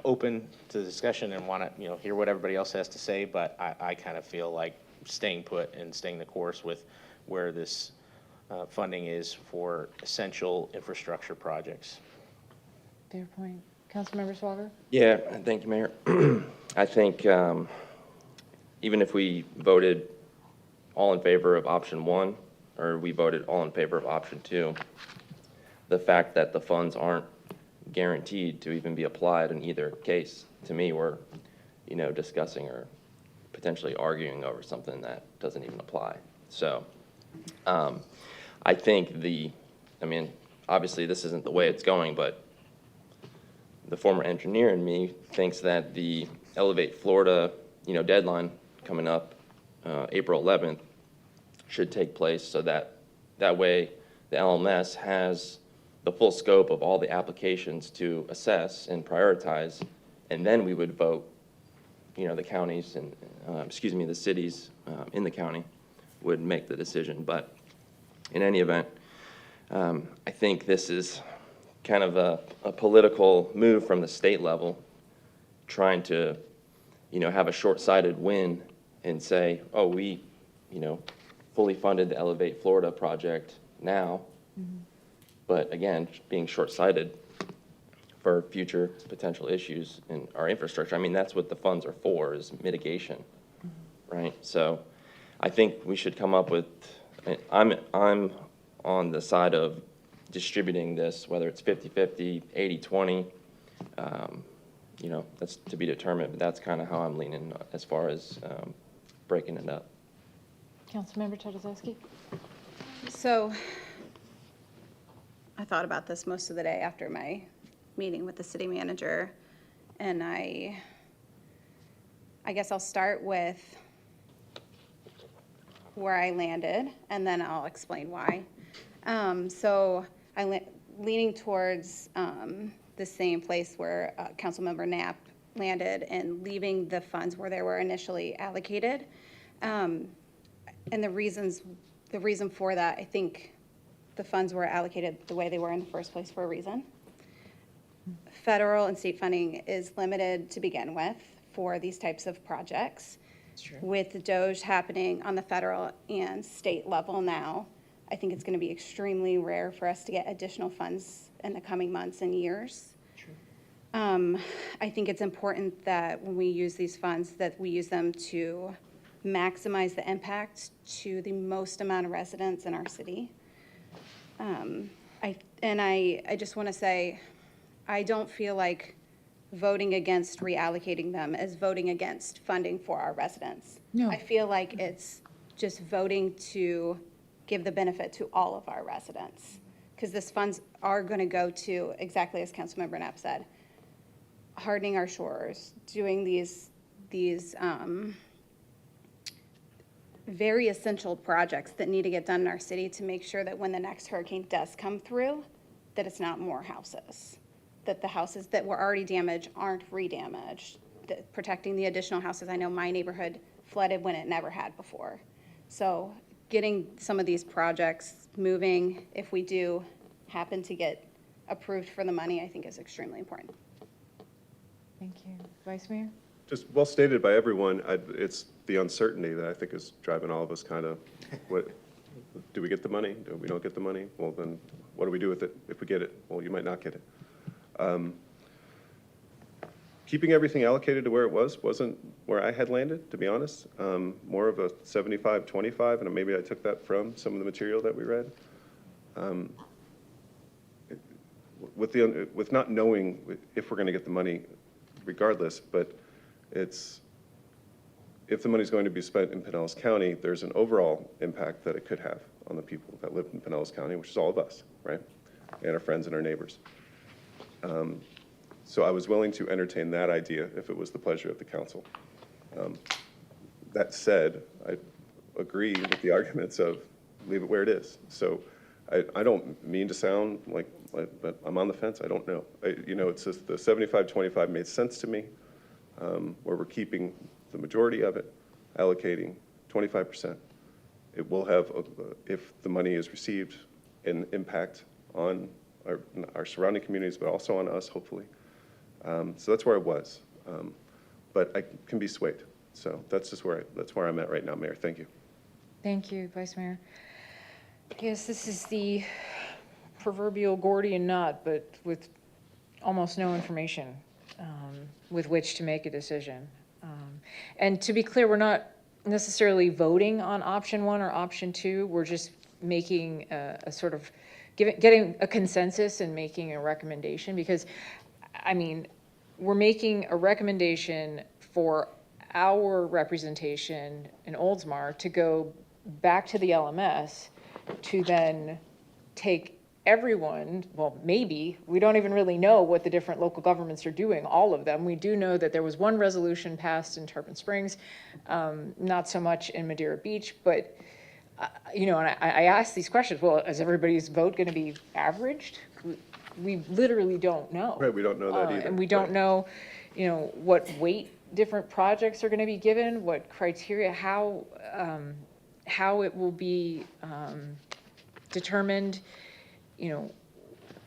open to the discussion and want to hear what everybody else has to say, but I kind of feel like staying put and staying the course with where this funding is for essential infrastructure projects. Fair point. Councilmember Swager? Yeah, thank you, Mayor. I think even if we voted all in favor of option 1, or we voted all in favor of option 2, the fact that the funds aren't guaranteed to even be applied in either case, to me, we're discussing or potentially arguing over something that doesn't even apply. So I think obviously this isn't the way it's going, but the former engineer in me thinks that the Elevate Florida, deadline coming up, April 11th, should take place so that way the LMS has the full scope of all the applications to assess and prioritize, and then we would vote, the counties and, the cities in the county would make the decision. But in any event, I think this is kind of a political move from the state level, trying to, have a short-sighted win and say, oh, we, fully funded the Elevate Florida project now. But again, being short-sighted for future potential issues in our infrastructure. I mean, that's what the funds are for, is mitigation, right? So I think we should come up with, I'm on the side of distributing this, whether it's 50-50, 80-20, that's to be determined, but that's kind of how I'm leaning as far as breaking it up. Councilmember Tadazowski? So I thought about this most of the day after my meeting with the city manager, and I guess I'll start with where I landed, and then I'll explain why. So leaning towards the same place where Councilmember Knapp landed, and leaving the funds where they were initially allocated. And the reason for that, I think the funds were allocated the way they were in the first place for a reason. Federal and state funding is limited to begin with for these types of projects. With the DOGE happening on the federal and state level now, I think it's going to be extremely rare for us to get additional funds in the coming months and years. I think it's important that when we use these funds, that we use them to maximize the impact to the most amount of residents in our city. I just want to say, I don't feel like voting against reallocating them is voting against funding for our residents. No. I feel like it's just voting to give the benefit to all of our residents, because these funds are going to go to, exactly as Councilmember Knapp said, hardening our shores, doing these very essential projects that need to get done in our city to make sure that when the next hurricane does come through, that it's not more houses, that the houses that were already damaged aren't re-damaged, that protecting the additional houses. I know my neighborhood flooded when it never had before. So getting some of these projects moving, if we do happen to get approved for the money, I think is extremely important. Thank you. Vice Mayor? Just well stated by everyone. It's the uncertainty that I think is driving all of us kind of, what, do we get the money? Do we don't get the money? Well, then what do we do with it if we get it? Well, you might not get it. Keeping everything allocated to where it wasn't where I had landed, to be honest. More of a 75-25, and maybe I took that from some of the material that we read. With not knowing if we're going to get the money regardless, but if the money is going to be spent in Pinellas County, there's an overall impact that it could have on the people that live in Pinellas County, which is all of us, right? And our friends and our neighbors. So I was willing to entertain that idea if it was the pleasure of the council. That said, I agree with the arguments of leave it where it is. So I don't mean to sound like, but I'm on the fence. I don't know. It's just the 75-25 made sense to me, where we're keeping the majority of it, allocating 25%. It will have, if the money is received, an impact on our surrounding communities, but also on us, hopefully. So that's where I was, but I can be swayed. So that's where I'm at right now, Mayor. Thank you. Thank you, Vice Mayor. Yes, this is the proverbial Gordian knot, but with almost no information with which to make a decision. And to be clear, we're not necessarily voting on option 1 or option 2. We're just making a sort of getting a consensus and making a recommendation, because I mean, we're making a recommendation for our representation in Oldsmar to go back to the LMS to then take everyone, well, maybe, we don't even really know what the different local governments are doing, all of them. We do know that there was one resolution passed in Tarpon Springs, not so much in Madeira Beach, but, and I asked these questions, well, is everybody's vote going to be averaged? We literally don't know. Right, we don't know that either. And we don't Right. know, what weight different projects are going to be given, what criteria, how it will be determined.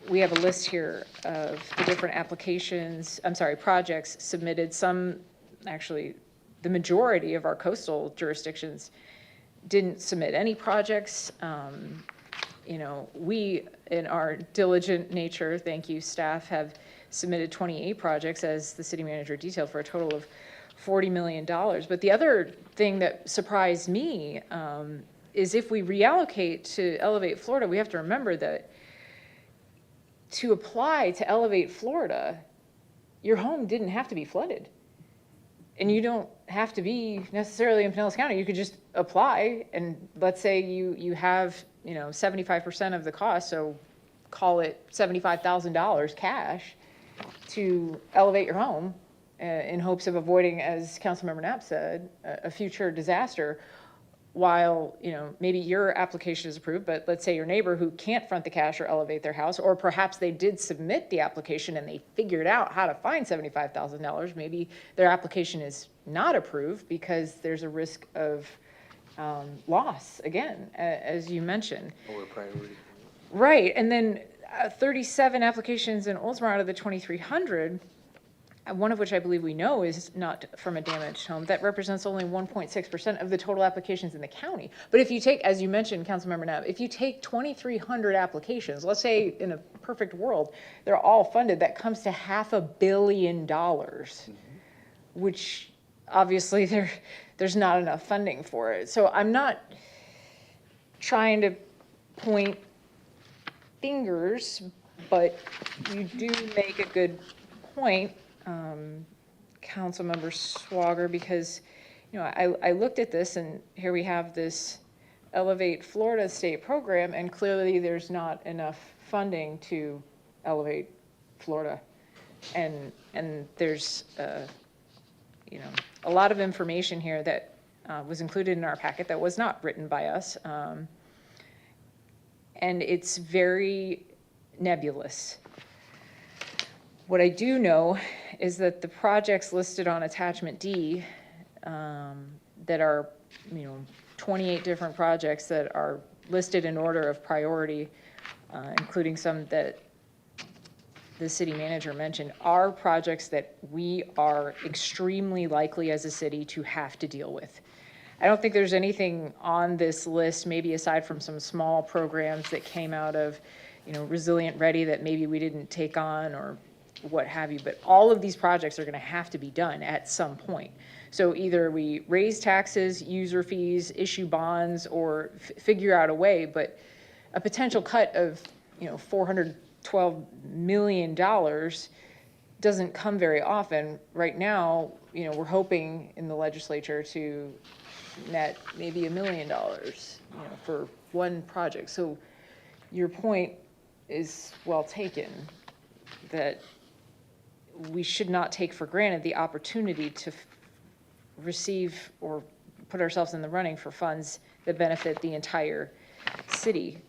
We have a list here of the different projects submitted. Some, actually, the majority of our coastal jurisdictions didn't submit any projects. We, in our diligent nature, thank you, staff, have submitted 28 projects, as the city manager detailed, for a total of $40 million. But the other thing that surprised me is if we reallocate to Elevate Florida, we have to remember that to apply to Elevate Florida, your home didn't have to be flooded. And you don't have to be necessarily in Pinellas County. You could just apply, and let's say you have 75% of the cost, so call it $75,000 cash to elevate your home in hopes of avoiding, as Councilmember Knapp said, a future disaster. While maybe your application is approved, but let's say your neighbor who can't front the cash or elevate their house, or perhaps they did submit the application and they figured out how to find $75,000, maybe their application is not approved because there's a risk of loss, again, as you mentioned. Or priority. Right, and then 37 applications in Oldsmar out of the 2,300, one of which I believe we know is not from a damaged home. That represents only 1.6% of the total applications in the county. But if you take, as you mentioned, Councilmember Knapp, if you take 2,300 applications, let's say in a perfect world, they're all funded, that comes to $500 million, which obviously there's not enough funding for it. So I'm not trying to point fingers, but you do make a good point, Councilmember Swager, because I looked at this, and here we have this Elevate Florida state program, and clearly there's not enough funding to elevate Florida, and there's a lot of information here that was included in our packet that was not written by us, and it's very nebulous. What I do know is that the projects listed on attachment D that are, 28 different projects that are listed in order of priority, including some that the city manager mentioned, are projects that we are extremely likely as a city to have to deal with. I don't think there's anything on this list, maybe aside from some small programs that came out of, Resilient Ready that maybe we didn't take on or what have you, but all of these projects are going to have to be done at some point. So either we raise taxes, user fees, issue bonds, or figure out a way, but a potential cut of, $412 million doesn't come very often. Right now, we're hoping in the legislature to net maybe $1 million, for one project. So your point is well taken, that we should not take for granted the opportunity to receive or put ourselves in the running for funds that benefit the entire city.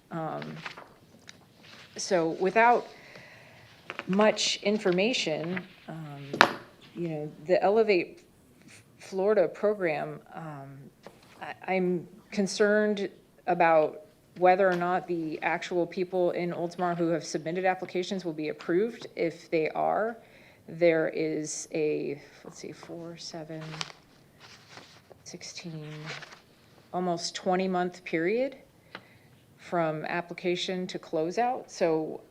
So without much information, the Elevate Florida program, I'm concerned about whether or not the actual people in Oldsmar who have submitted applications will be approved. If they are, there is a, 4, 7, 16, almost 20-month period from application to closeout. So,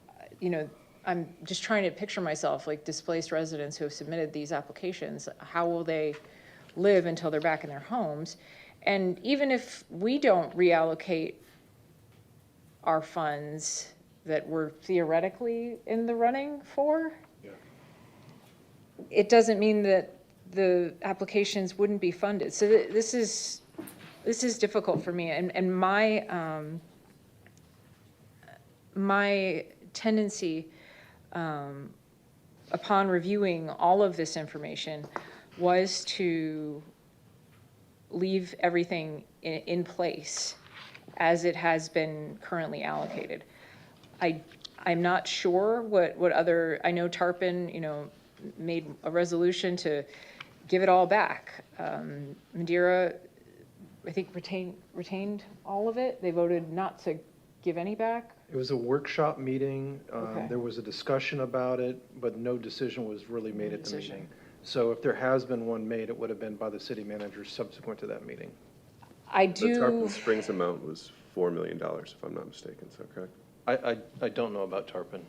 I'm just trying to picture myself like displaced residents who have submitted these applications. How will they live until they're back in their homes? And even if we don't reallocate our funds that we're theoretically in the running for, it doesn't mean that the applications wouldn't be funded. So this is difficult for me, and my my tendency, upon reviewing all of this information, was to leave everything in place as it has been currently allocated. I'm not sure what other, I know Tarpon, made a resolution to give it all back. Madeira, I think retained all of it. They voted not to give any back. It was a workshop meeting. Okay. There was a discussion about it, but no decision was really made at the decision. meeting. So if there has been one made, it would have been by the city manager subsequent to that meeting. I The Tarpon do, Springs amount was $4 million, if I'm not mistaken, is that correct? I don't know about Tarpon.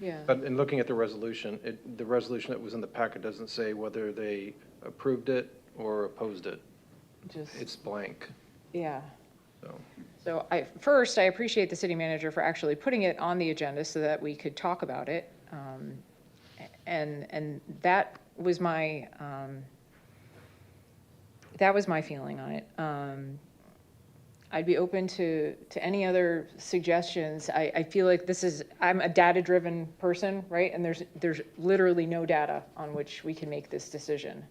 yeah, But in looking at the resolution, the resolution that was in the packet doesn't say whether they approved it or opposed it. just, It's blank, yeah. so. So I appreciate the city manager for actually putting it on the agenda so that we could talk about it. And that was my feeling on it. I'd be open to any other suggestions. I feel like I'm a data-driven person, right? And there's literally no data on which we can make this decision.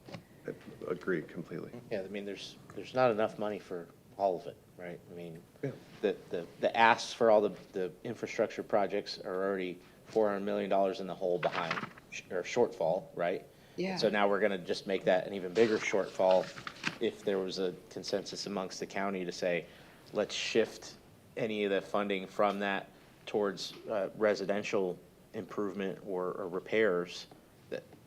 I agree completely. Yeah, I mean, there's not enough money for all of it, right? I mean, Yeah. the asks for all the infrastructure projects are already $400 million in the hole behind, or shortfall, right? Yeah. So now we're gonna just make that an even bigger shortfall if there was a consensus amongst the county to say, let's shift any of the funding from that towards residential improvement or repairs.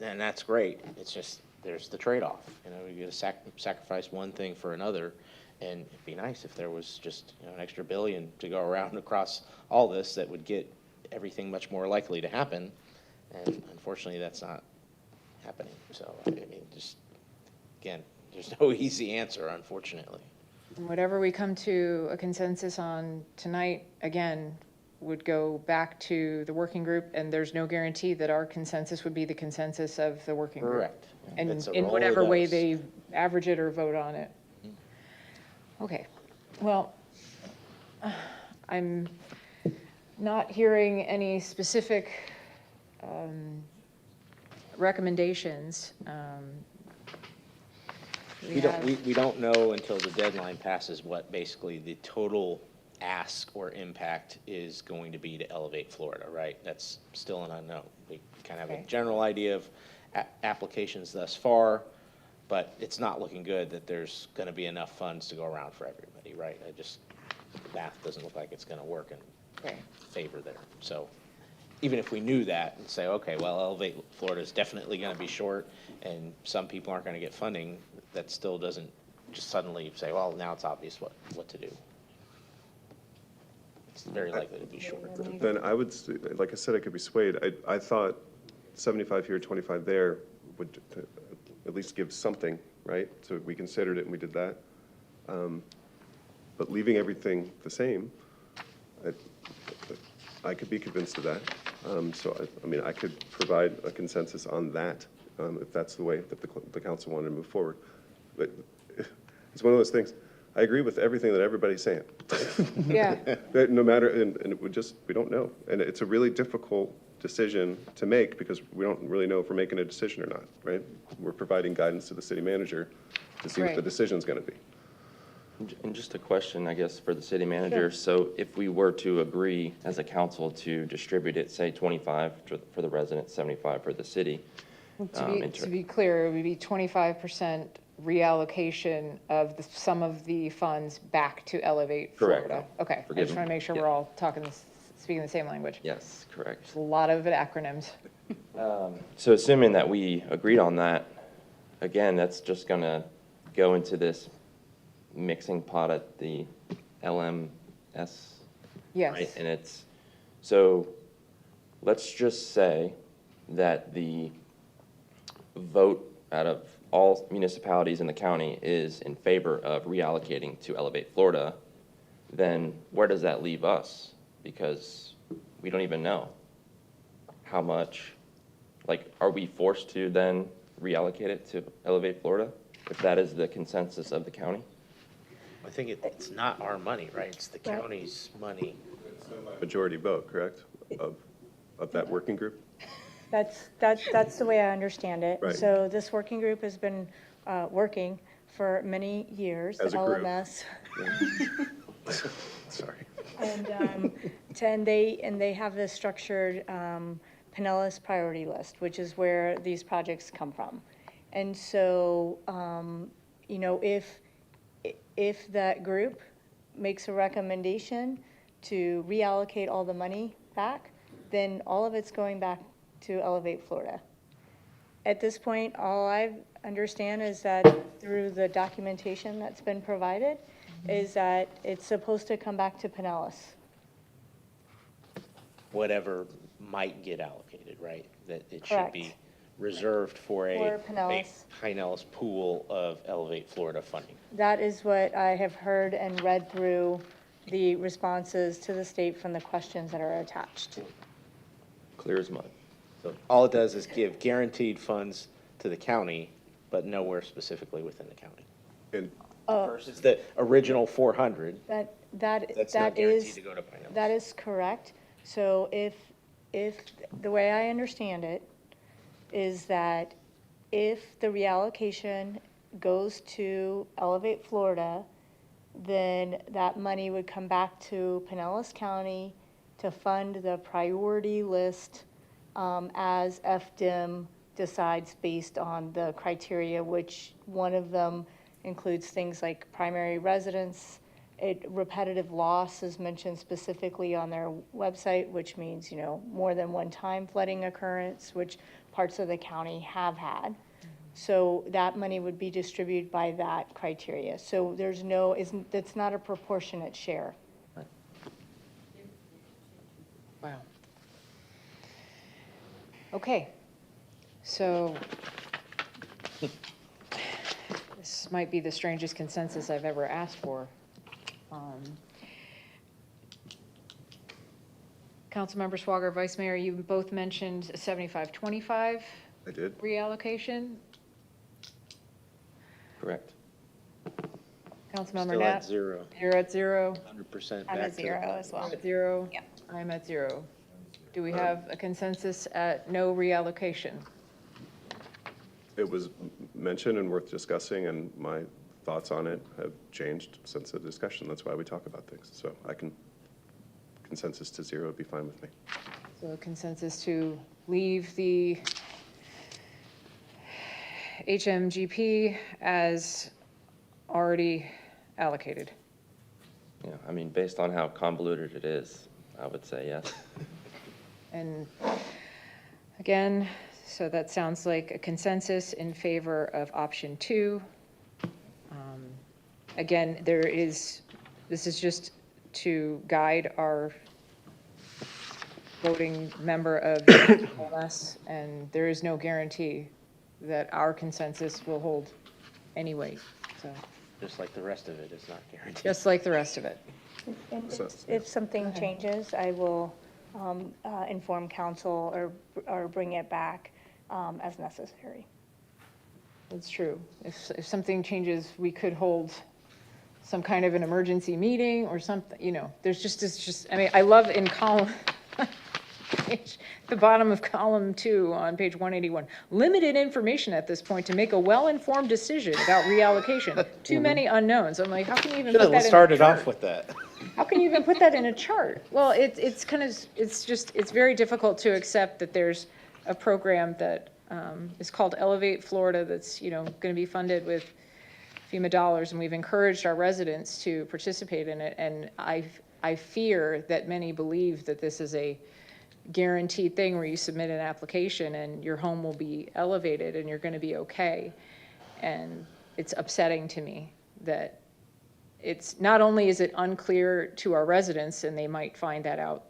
And that's great. It's just, there's the trade-off. You gotta sacrifice one thing for another. And it'd be nice if there was just, an extra billion to go around across all this that would get everything much more likely to happen. And unfortunately, that's not happening. So, I mean, just, again, there's no easy answer, unfortunately. Whatever we come to a consensus on tonight, again, would go back to the working group, and there's no guarantee that our consensus would be the consensus of the working group. Correct. And It's a in roll of whatever way dice. they average it or vote on it. Okay, well, I'm not hearing any specific recommendations. We don't know until the deadline passes what basically the total ask or impact is going to be to Elevate Florida, right? That's still an unknown. We kind of have Okay. a general idea of applications thus far, but it's not looking good that there's going to be enough funds to go around for everybody, right? The math doesn't look like it's going to work in Okay. favor there. So even if we knew that and say, okay, well, Elevate Florida is definitely going to be short and some people aren't going to get funding, that still doesn't just suddenly say, well, now it's obvious what to do. It's very likely to be short. Then I would, like I said, I could be swayed. I thought 75 here, 25 there would at least give something, right? So we considered it and we did that. But leaving everything the same, I could be convinced of that. So, I mean, I could provide a consensus on that, if that's the way that the council wanted to move forward. But it's one of those things, I agree with everything that everybody's saying. Yeah. No matter, and we don't know. And it's a really difficult decision to make because we don't really know if we're making a decision or not, right? We're providing guidance to the city manager to see what the Right. decision's gonna be. And just a question, I guess, for the city manager. So if we were to agree as a council to distribute it, say 25 for the residents, 75 for the city. To be clear, it would be 25% reallocation of some of the funds back to Elevate Correct. Florida. Okay, I Forgive just me. want to make sure we're all speaking the same language. Yes, correct. There's a lot of acronyms. So assuming that we agreed on that, again, that's just gonna go into this mixing pot at the LMS. Yes. Right, and so let's just say that the vote out of all municipalities in the county is in favor of reallocating to Elevate Florida, then where does that leave us? Because we don't even know how much, are we forced to then reallocate it to Elevate Florida if that is the consensus of the county? I think it's not our money, right? It's the county's money Majority vote, correct, of that working group? That's the way I understand it. Right. So this working group has been working for many years. As a group. LMS. Sorry. And they have this structured Pinellas priority list, which is where these projects come from. And so, you know, if that group makes a recommendation to reallocate all the money back, then all of it's going back to Elevate Florida. At this point, all I understand is that through the documentation that's been provided, is that it's supposed to come back to Pinellas. Whatever might get allocated, right? That it should Correct. be reserved for a For Pinellas. Pinellas pool of Elevate Florida funding. That is what I have heard and read through the responses to the state from the questions that are attached. Clear as mud. So all it does is give guaranteed funds to the county, but nowhere specifically within the county. And Versus the original 400, That's that's not guaranteed to go to Pinellas. That is correct. So if, the way I understand it is that if the reallocation goes to Elevate Florida, then that money would come back to Pinellas County to fund the priority list as FDIM decides based on the criteria, which one of them includes things like primary residence. Repetitive loss is mentioned specifically on their website, which means, you know, more than one time flooding occurrence, which parts of the county have had. So that money would be distributed by that criteria. So there's no, it's not a proportionate share. Wow. Okay, so this might be the strangest consensus I've ever asked for. Councilmember Swager, Vice Mayor, you both mentioned a 75-25 I did. reallocation. Correct. Councilmember Still Nat? at zero, You're at zero. 100% I'm back at to the 0 as well. At zero? Yep. I'm at zero. Do we have a consensus at no reallocation? It was mentioned and worth discussing, and my thoughts on it have changed since the discussion. That's why we talk about things. So consensus to 0 would be fine with me. So a consensus to leave the HMGP as already allocated. Yeah, I mean, based on how convoluted it is, I would say yes. And again, so that sounds like a consensus in favor of option 2. Again, this is just to guide our voting member of LS, and there is no guarantee that our consensus will hold any weight, so, just like the rest of it is not guaranteed. just like the rest of it. And So- if something changes, I will inform council or bring it back as necessary. That's true. If something changes, we could hold some kind of an emergency meeting or something, you know, it's just, I mean, I love in column, the bottom of column 2 on page 181, limited information at this point to make a well-informed decision about reallocation. Too many unknowns. I'm like, how can you even put that in a Should have started chart? off with that. How can you even put that in a chart? Well, it's kind of, it's very difficult to accept that there's a program that is called Elevate Florida that's, you know, going to be funded with FEMA dollars, and we've encouraged our residents to participate in it. And I fear that many believe that this is a guaranteed thing where you submit an application and your home will be elevated and you're going to be okay. And it's upsetting to me that it's not only is it unclear to our residents, and they might find that out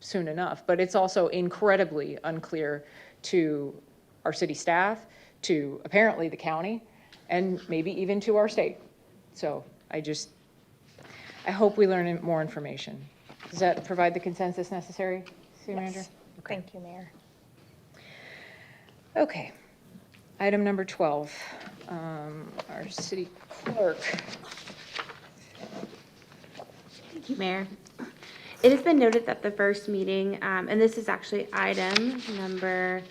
soon enough, but it's also incredibly unclear to our city staff, to apparently the county, and maybe even to our state. So I hope we learn more information. Does that provide the consensus necessary, City Manager? Yes. Thank you, Mayor. Okay. Item number 12, our city clerk. Thank you, Mayor. It has been noted that the first meeting, and this is actually item number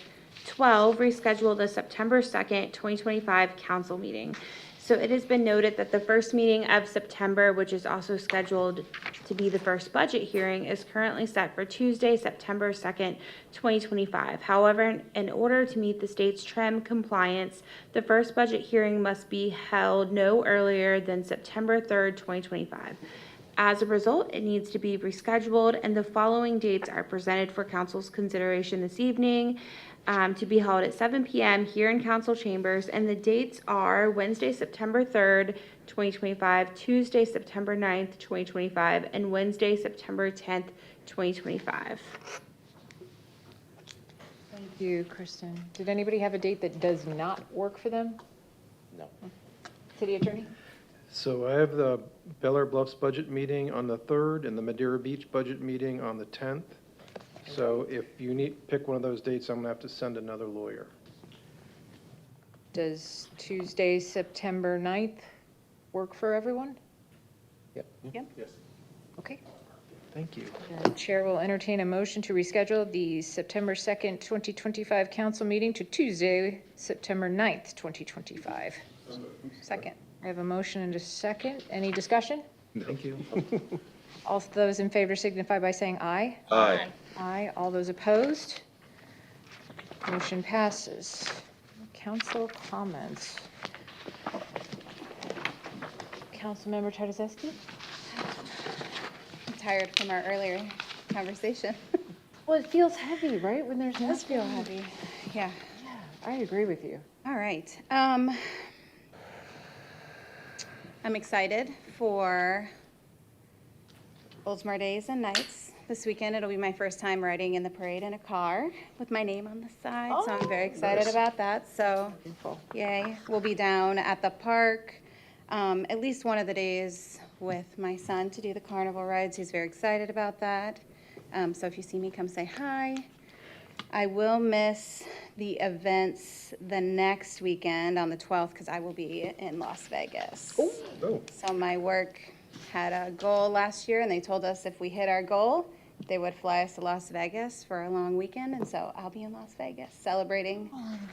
12, reschedule the September 2nd, 2025 council meeting. So it has been noted that the first meeting of September, which is also scheduled to be the first budget hearing, is currently set for Tuesday, September 2nd, 2025. However, in order to meet the state's TREM compliance, the first budget hearing must be held no earlier than September 3rd, 2025. As a result, it needs to be rescheduled, and the following dates are presented for council's consideration this evening, to be held at 7 p.m. here in council chambers, and the dates are Wednesday, September 3rd, 2025, Tuesday, September 9th, 2025, and Wednesday, September 10th, 2025. Thank you, Kristen. Did anybody have a date that does not work for them? No. City Attorney? So I have the Bel Air Bluffs budget meeting on the 3rd and the Madeira Beach budget meeting on the 10th. So if you need, pick one of those dates, I'm gonna have to send another lawyer. Does Tuesday, September 9th work for everyone? Yep. Yep. Okay. Thank you. The chair will entertain a motion to reschedule the September 2nd, 2025 council meeting to Tuesday, September 9th, 2025. Second. I have a motion and a second. Any discussion? Thank you. All those in favor signify by saying aye. Aye. Aye. All those opposed? Motion passes. Council comments. Councilmember Tartazeski? I'm tired from our earlier conversation. Well, it feels heavy, right, when there's Does feel nothing? heavy. Yeah. I agree with you. All right. I'm excited for Oldsmar Days and Nights. This weekend, it'll be my first time riding in the parade in a car with my name on the side, so I'm very excited about that. So, yay. We'll be down at the park at least one of the days with my son to do the carnival rides. He's very excited about that. So if you see me, come say hi. I will miss the events the next weekend on the 12th because I will be in Las Vegas. So my work had a goal last year, and they told us if we hit our goal, they would fly us to Las Vegas for a long weekend, and so I'll be in Las Vegas celebrating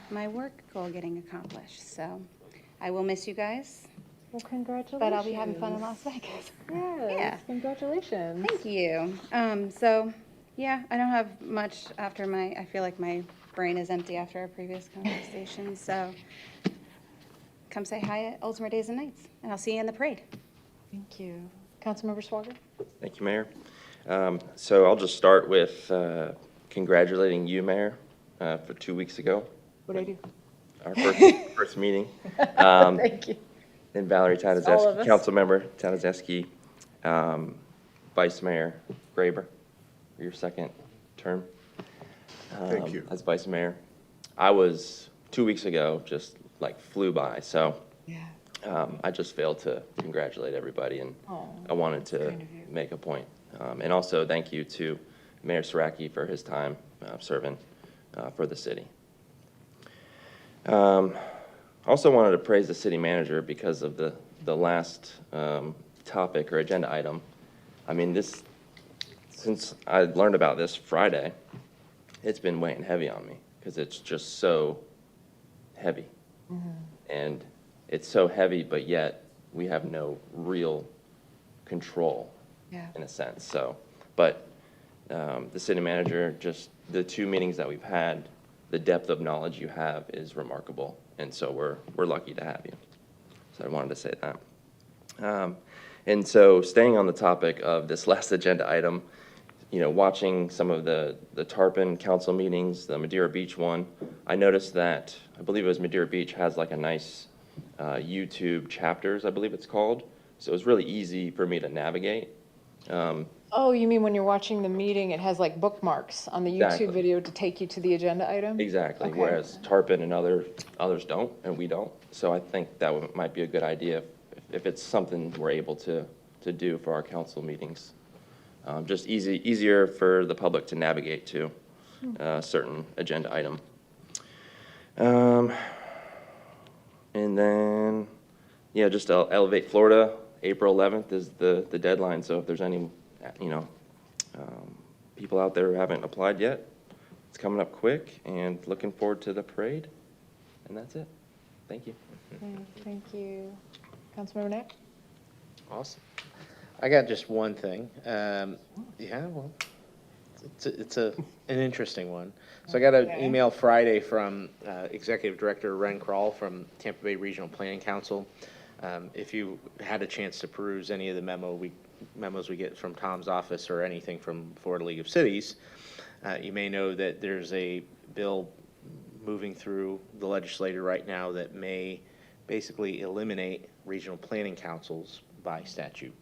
my work goal getting accomplished. So I will miss you guys, Well, congratulations. but I'll be having fun in Las Vegas. Yes, Yeah. congratulations. Thank you. So, yeah, I don't have much after I feel like my brain is empty after our previous conversation. So come say hi at Oldsmar Days and Nights, and I'll see you in the parade. Thank you. Councilmember Swager? Thank you, Mayor. So I'll just start with congratulating you, Mayor, for 2 weeks ago, What'd I do? our first meeting. Thank you. And Valerie All of Tanazeski, us. Councilmember Tanazeski, Vice Mayor Graber, for your second term. Thank you. As Vice Mayor. I was, 2 weeks ago, just like flew by, so Yeah. I just failed to congratulate everybody, and Oh, I wanted to kind of you. make a point. And also, thank you to Mayor Saraki for his time serving for the city. Also wanted to praise the city manager because of the last topic or agenda item. I mean, since I learned about this Friday, it's been weighing heavy on me because it's just so heavy. And it's so heavy, but yet we have no real control Yeah. in a sense. So, but the city manager, just the 2 meetings that we've had, the depth of knowledge you have is remarkable. And so we're lucky to have you. So I wanted to say that. And so staying on the topic of this last agenda item, you know, watching some of the Tarpon council meetings, the Madeira Beach one, I noticed that, I believe it was Madeira Beach has like a nice YouTube chapters, I believe it's called. So it was really easy for me to navigate. Oh, you mean when you're watching the meeting, it has like bookmarks on the YouTube Exactly. video to take you to the agenda item? Exactly, Okay. whereas Tarpon and others don't, and we don't. So I think that might be a good idea if it's something we're able to do for our council meetings. Just easier for the public to navigate to a certain agenda item. And then, yeah, just Elevate Florida, April 11th is the deadline. So if there's any, you know, People out there who haven't applied yet, it's coming up quick, and looking forward to the parade. And that's it. Thank you. Okay, thank you. Councilmember Knapp? Awesome. I got just one thing. Yeah, well, it's an interesting one. So I got an Okay. email Friday from Executive Director Ren Kroll from Tampa Bay Regional Planning Council. If you had a chance to peruse any of the memos we get from Tom's office or anything from Florida League of Cities, you may know that there's a bill moving through the legislature right now that may basically eliminate regional planning councils by statute.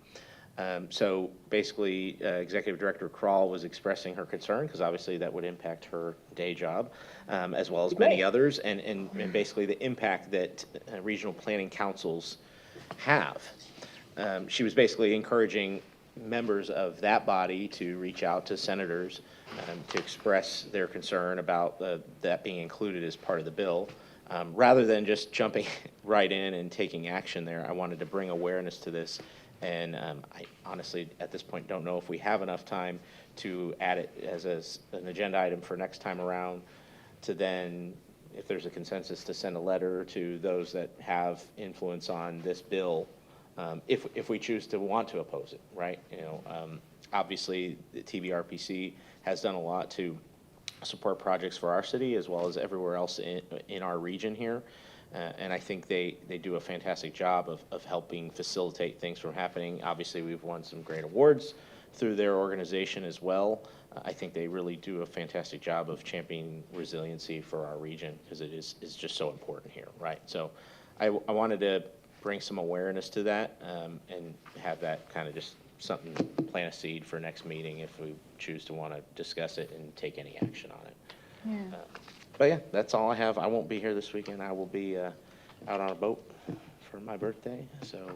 So basically, Executive Director Kroll was expressing her concern, because obviously that would impact her day job, as well as many others, and basically the impact that regional planning councils have. She was basically encouraging members of that body to reach out to senators to express their concern about that being included as part of the bill. Rather than just jumping right in and taking action there, I wanted to bring awareness to this. And I honestly, at this point, don't know if we have enough time to add it as an agenda item for next time around, to then, if there's a consensus, to send a letter to those that have influence on this bill, if we choose to want to oppose it, right? Obviously, the TVRPC has done a lot to support projects for our city as well as everywhere else in our region here. And I think they do a fantastic job of helping facilitate things from happening. Obviously, we've won some great awards through their organization as well. I think they really do a fantastic job of championing resiliency for our region, because it is just so important here, right? So I wanted to bring some awareness to that, and have that kind of just something, plant a seed for next meeting if we choose to want to discuss it and take any action on it. Yeah. But yeah, that's all I have. I won't be here this weekend. I will be out on a boat for my birthday. So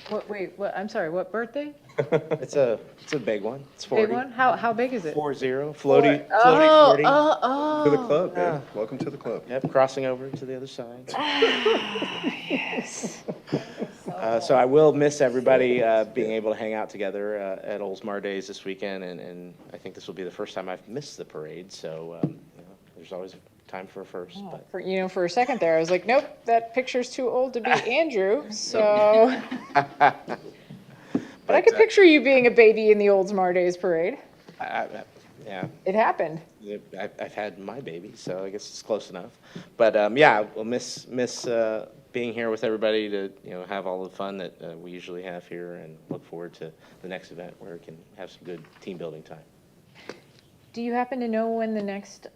What, I'm sorry, what birthday? it's a big one. It's 40. Big one? How big is it? 40, floaty Oh, 40. To the club, man. Welcome to the club. Yep, crossing over to the other side. Yes. So I will miss everybody being able to hang out together at Oldsmar Days this weekend, and I think this will be the first time I've missed the parade. So there's always time for a first. But For a second there, I was like, nope, that picture's too old to be Andrew, so. But I could picture you being a baby in the Oldsmar Days parade. Yeah. It happened. I've had my baby, so I guess it's close enough. But yeah, we'll miss being here with everybody to have all the fun that we usually have here, and look forward to the next event where we can have some good team building time. Do you happen to know when the next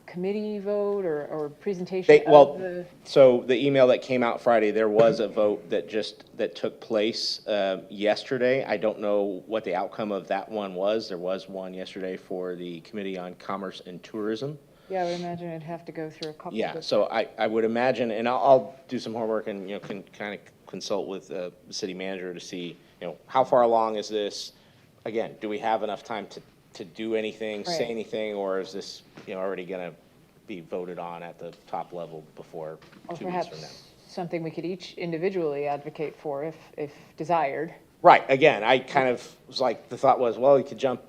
committee vote or presentation of the? So the email that came out Friday, there was a vote that took place yesterday. I don't know what the outcome of that one was. There was one yesterday for the Committee on Commerce and Tourism. Yeah, I would imagine it'd have to go through a couple. Yeah, so I would imagine, and I'll do some homework and, can kind of consult with the city manager to see, how far along is this? Again, do we have enough time to do anything, say Right. anything, or is this, already going to be voted on at the top level before Or 2 weeks from now? perhaps something we could each individually advocate for if desired. Right, again, I kind of was like, the thought was, well, you could jump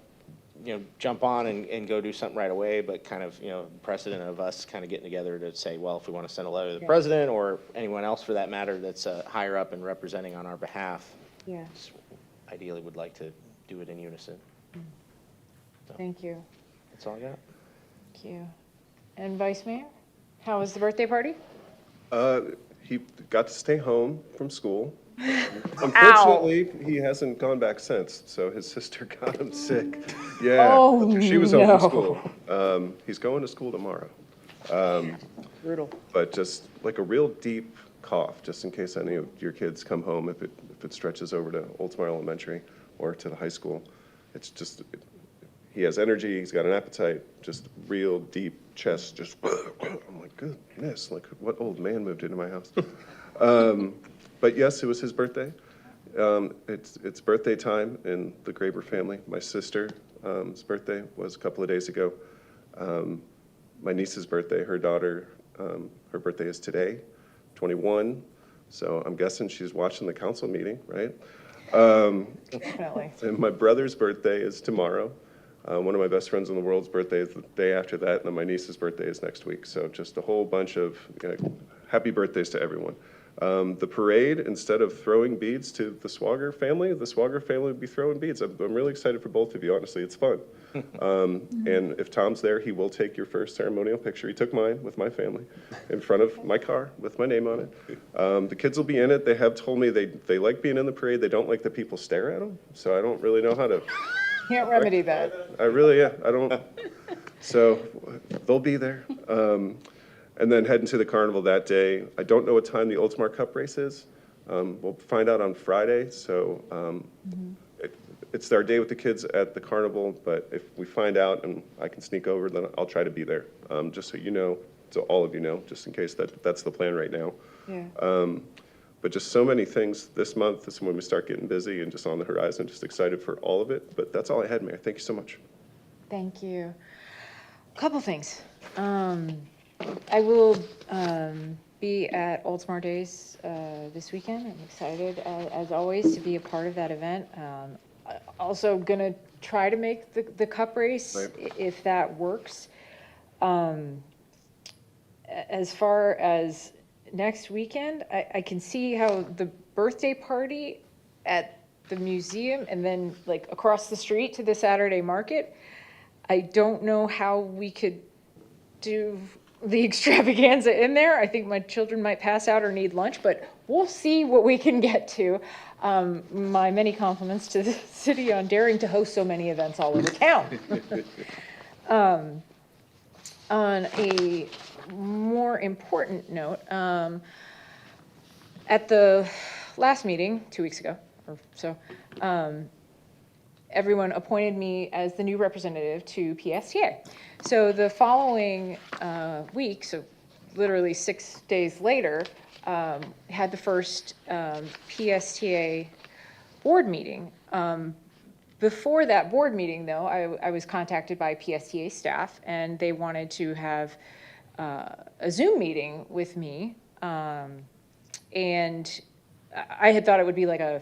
on and go do something right away, but kind of, precedent of us kind of getting together to say, well, if we want to send a letter to the president or anyone else for that matter that's higher up and representing on our behalf, Yeah, ideally would like to do it in unison. thank you. That's all I got. Thank you. And Vice Mayor, how was the birthday party? He got to stay home from school. Unfortunately, he hasn't gone back since, so his sister got him sick. Yeah, Oh, she was home from no. school. He's going to school tomorrow. Brutal. But just like a real deep cough, just in case any of your kids come home, if it stretches over to Oldsmar Elementary or to the high school. It's just, he has energy, he's got an appetite, just real deep chest, just, I'm like, goodness, like what old man moved into my house? But yes, it was his birthday. It's birthday time in the Graber family. My sister's birthday was a couple of days ago. My niece's birthday, her daughter, her birthday is today, 21. So I'm guessing she's watching the council meeting, right? Definitely. And my brother's birthday is tomorrow. One of my best friends in the world's birthday is the day after that, and then my niece's birthday is next week. So just a whole bunch of happy birthdays to everyone. The parade, instead of throwing beads to the Swagger family will be throwing beads. I'm really excited for both of you, honestly, it's fun. And if Tom's there, he will take your first ceremonial picture. He took mine with my family in front of my car with my name on it. The kids will be in it. They have told me they like being in the parade. They don't like that people stare at them, so I don't really know how to. Can't remedy that. I don't. So they'll be there. And then heading to the carnival that day. I don't know what time the Oldsmar Cup race is. We'll find out on Friday. So it's our day with the kids at the carnival. But if we find out and I can sneak over, then I'll try to be there. Just so you know, so all of you know, just in case that's the plan right now. Yeah. But just so many things this month. This is when we start getting busy and just on the horizon. Just excited for all of it. But that's all I had, Mayor. Thank you so much. Thank you. Couple things. I will be at Oldsmar Days this weekend. I'm excited, as always, to be a part of that event. Also going to try to make the cup race, Right. if that works. As far as next weekend, I can see how the birthday party at the museum and then like across the street to the Saturday market, I don't know how we could do the extravaganza in there. I think my children might pass out or need lunch, but we'll see what we can get to. My many compliments to the city on daring to host so many events all over town. On a more important note, at the last meeting, 2 weeks ago or so, everyone appointed me as the new representative to PSTA. So the following week, so literally 6 days later, had the first PSTA board meeting. Before that board meeting, though, I was contacted by PSTA staff, and they wanted to have a Zoom meeting with me. And I had thought it would be like a,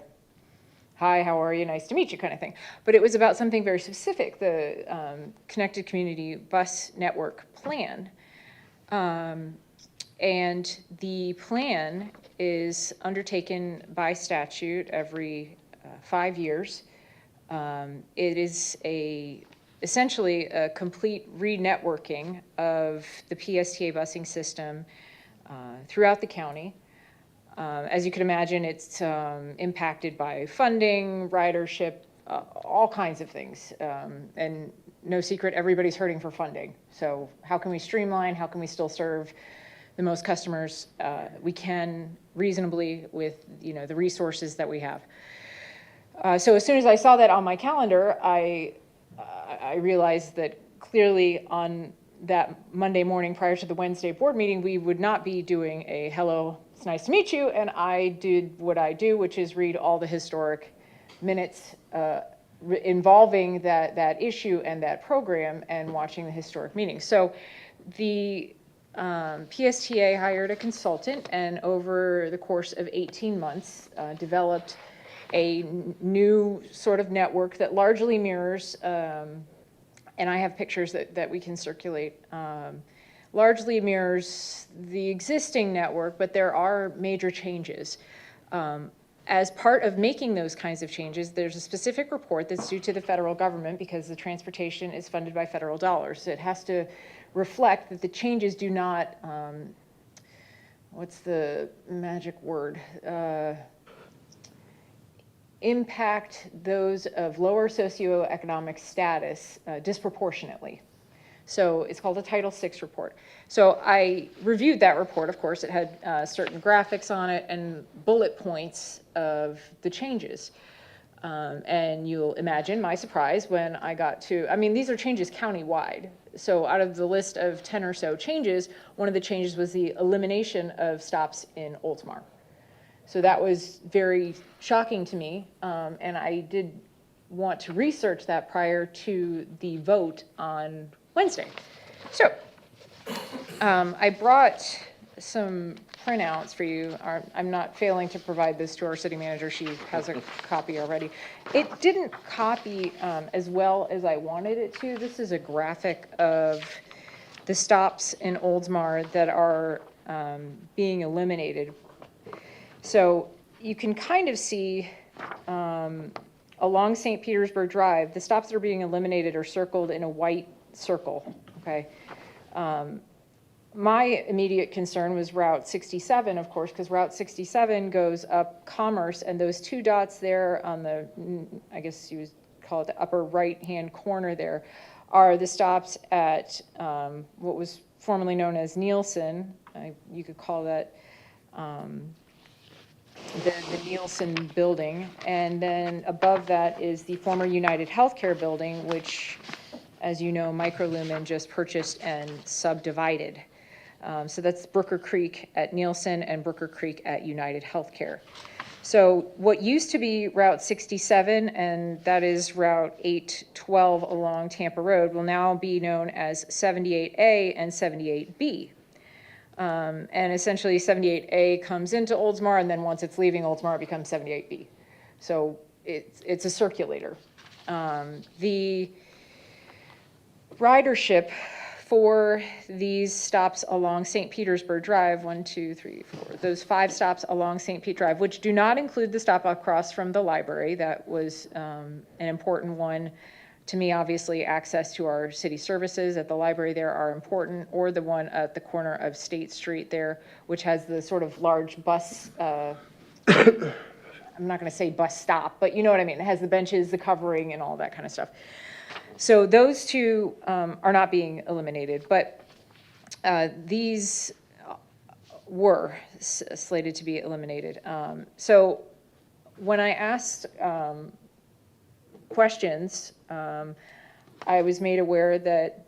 hi, how are you, nice to meet you kind of thing. But it was about something very specific, the Connected Community Bus Network Plan. And the plan is undertaken by statute every 5 years. It is essentially a complete re-networking of the PSTA busing system throughout the county. As you can imagine, it's impacted by funding, ridership, all kinds of things. And no secret, everybody's hurting for funding. So how can we streamline? How can we still serve the most customers we can reasonably with the resources that we have? So as soon as I saw that on my calendar, I realized that clearly on that Monday morning prior to the Wednesday board meeting, we would not be doing a hello, it's nice to meet you, and I did what I do, which is read all the historic minutes involving that issue and that program and watching the historic meetings. So the PSTA hired a consultant and over the course of 18 months developed a new sort of network that largely mirrors, and I have pictures that we can circulate, largely mirrors the existing network, but there are major changes. As part of making those kinds of changes, there's a specific report that's due to the federal government because the transportation is funded by federal dollars. It has to reflect that the changes do not, what's the magic word? Impact those of lower socioeconomic status disproportionately. So it's called a Title VI report. So I reviewed that report, of course. It had certain graphics on it and bullet points of the changes. And you'll imagine my surprise when I got to, these are changes countywide. So out of the list of 10 or so changes, one of the changes was the elimination of stops in Oldsmar. So that was very shocking to me, and I did want to research that prior to the vote on Wednesday. So I brought some printouts for you. I'm not failing to provide this to our city manager. She has a copy already. It didn't copy as well as I wanted it to. This is a graphic of the stops in Oldsmar that are being eliminated. So you can kind of see along St. Petersburg Drive, the stops that are being eliminated are circled in a white circle, okay? My immediate concern was Route 67, of course, because Route 67 goes up Commerce, and those two dots there on the, I guess you would call it the upper right-hand corner there, are the stops at what was formerly known as Nielsen. You could call that the Nielsen building. And then above that is the former United Healthcare building, which, as you know, Microlumen just purchased and subdivided. So that's Brooker Creek at Nielsen and Brooker Creek at United Healthcare. So what used to be Route 67, and that is Route 812 along Tampa Road, will now be known as 78A and 78B. And essentially 78A comes into Oldsmar, and then once it's leaving Oldsmar, it becomes 78B. So it's a circulator. The ridership for these stops along St. Petersburg Drive, 1, 2, 3, 4, those 5 stops along St. Pete Drive, which do not include the stop across from the library. That was an important one to me. Obviously, access to our city services at the library there are important, or the one at the corner of State Street there, which has the sort of large bus, I'm not going to say bus stop, but you know what I mean. It has the benches, the covering, and all that kind of stuff. So those two are not being eliminated, but these were slated to be eliminated. So when I asked questions, I was made aware that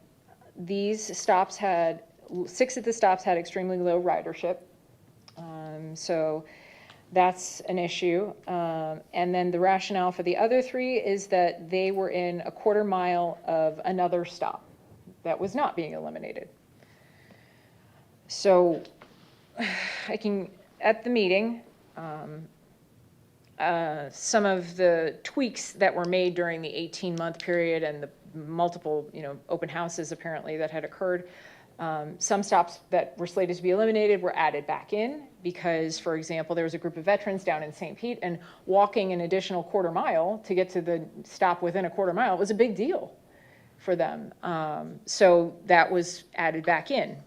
these stops had, 6 of the stops had extremely low ridership. So that's an issue. And then the rationale for the other 3 is that they were in a quarter mile of another stop that was not being eliminated. So I can, at the meeting, some of the tweaks that were made during the 18-month period and the multiple, open houses apparently that had occurred, some stops that were slated to be eliminated were added back in because, for example, there was a group of veterans down in St. Pete, and walking an additional quarter mile to get to the stop within a quarter mile was a big deal for them. So that was added back in.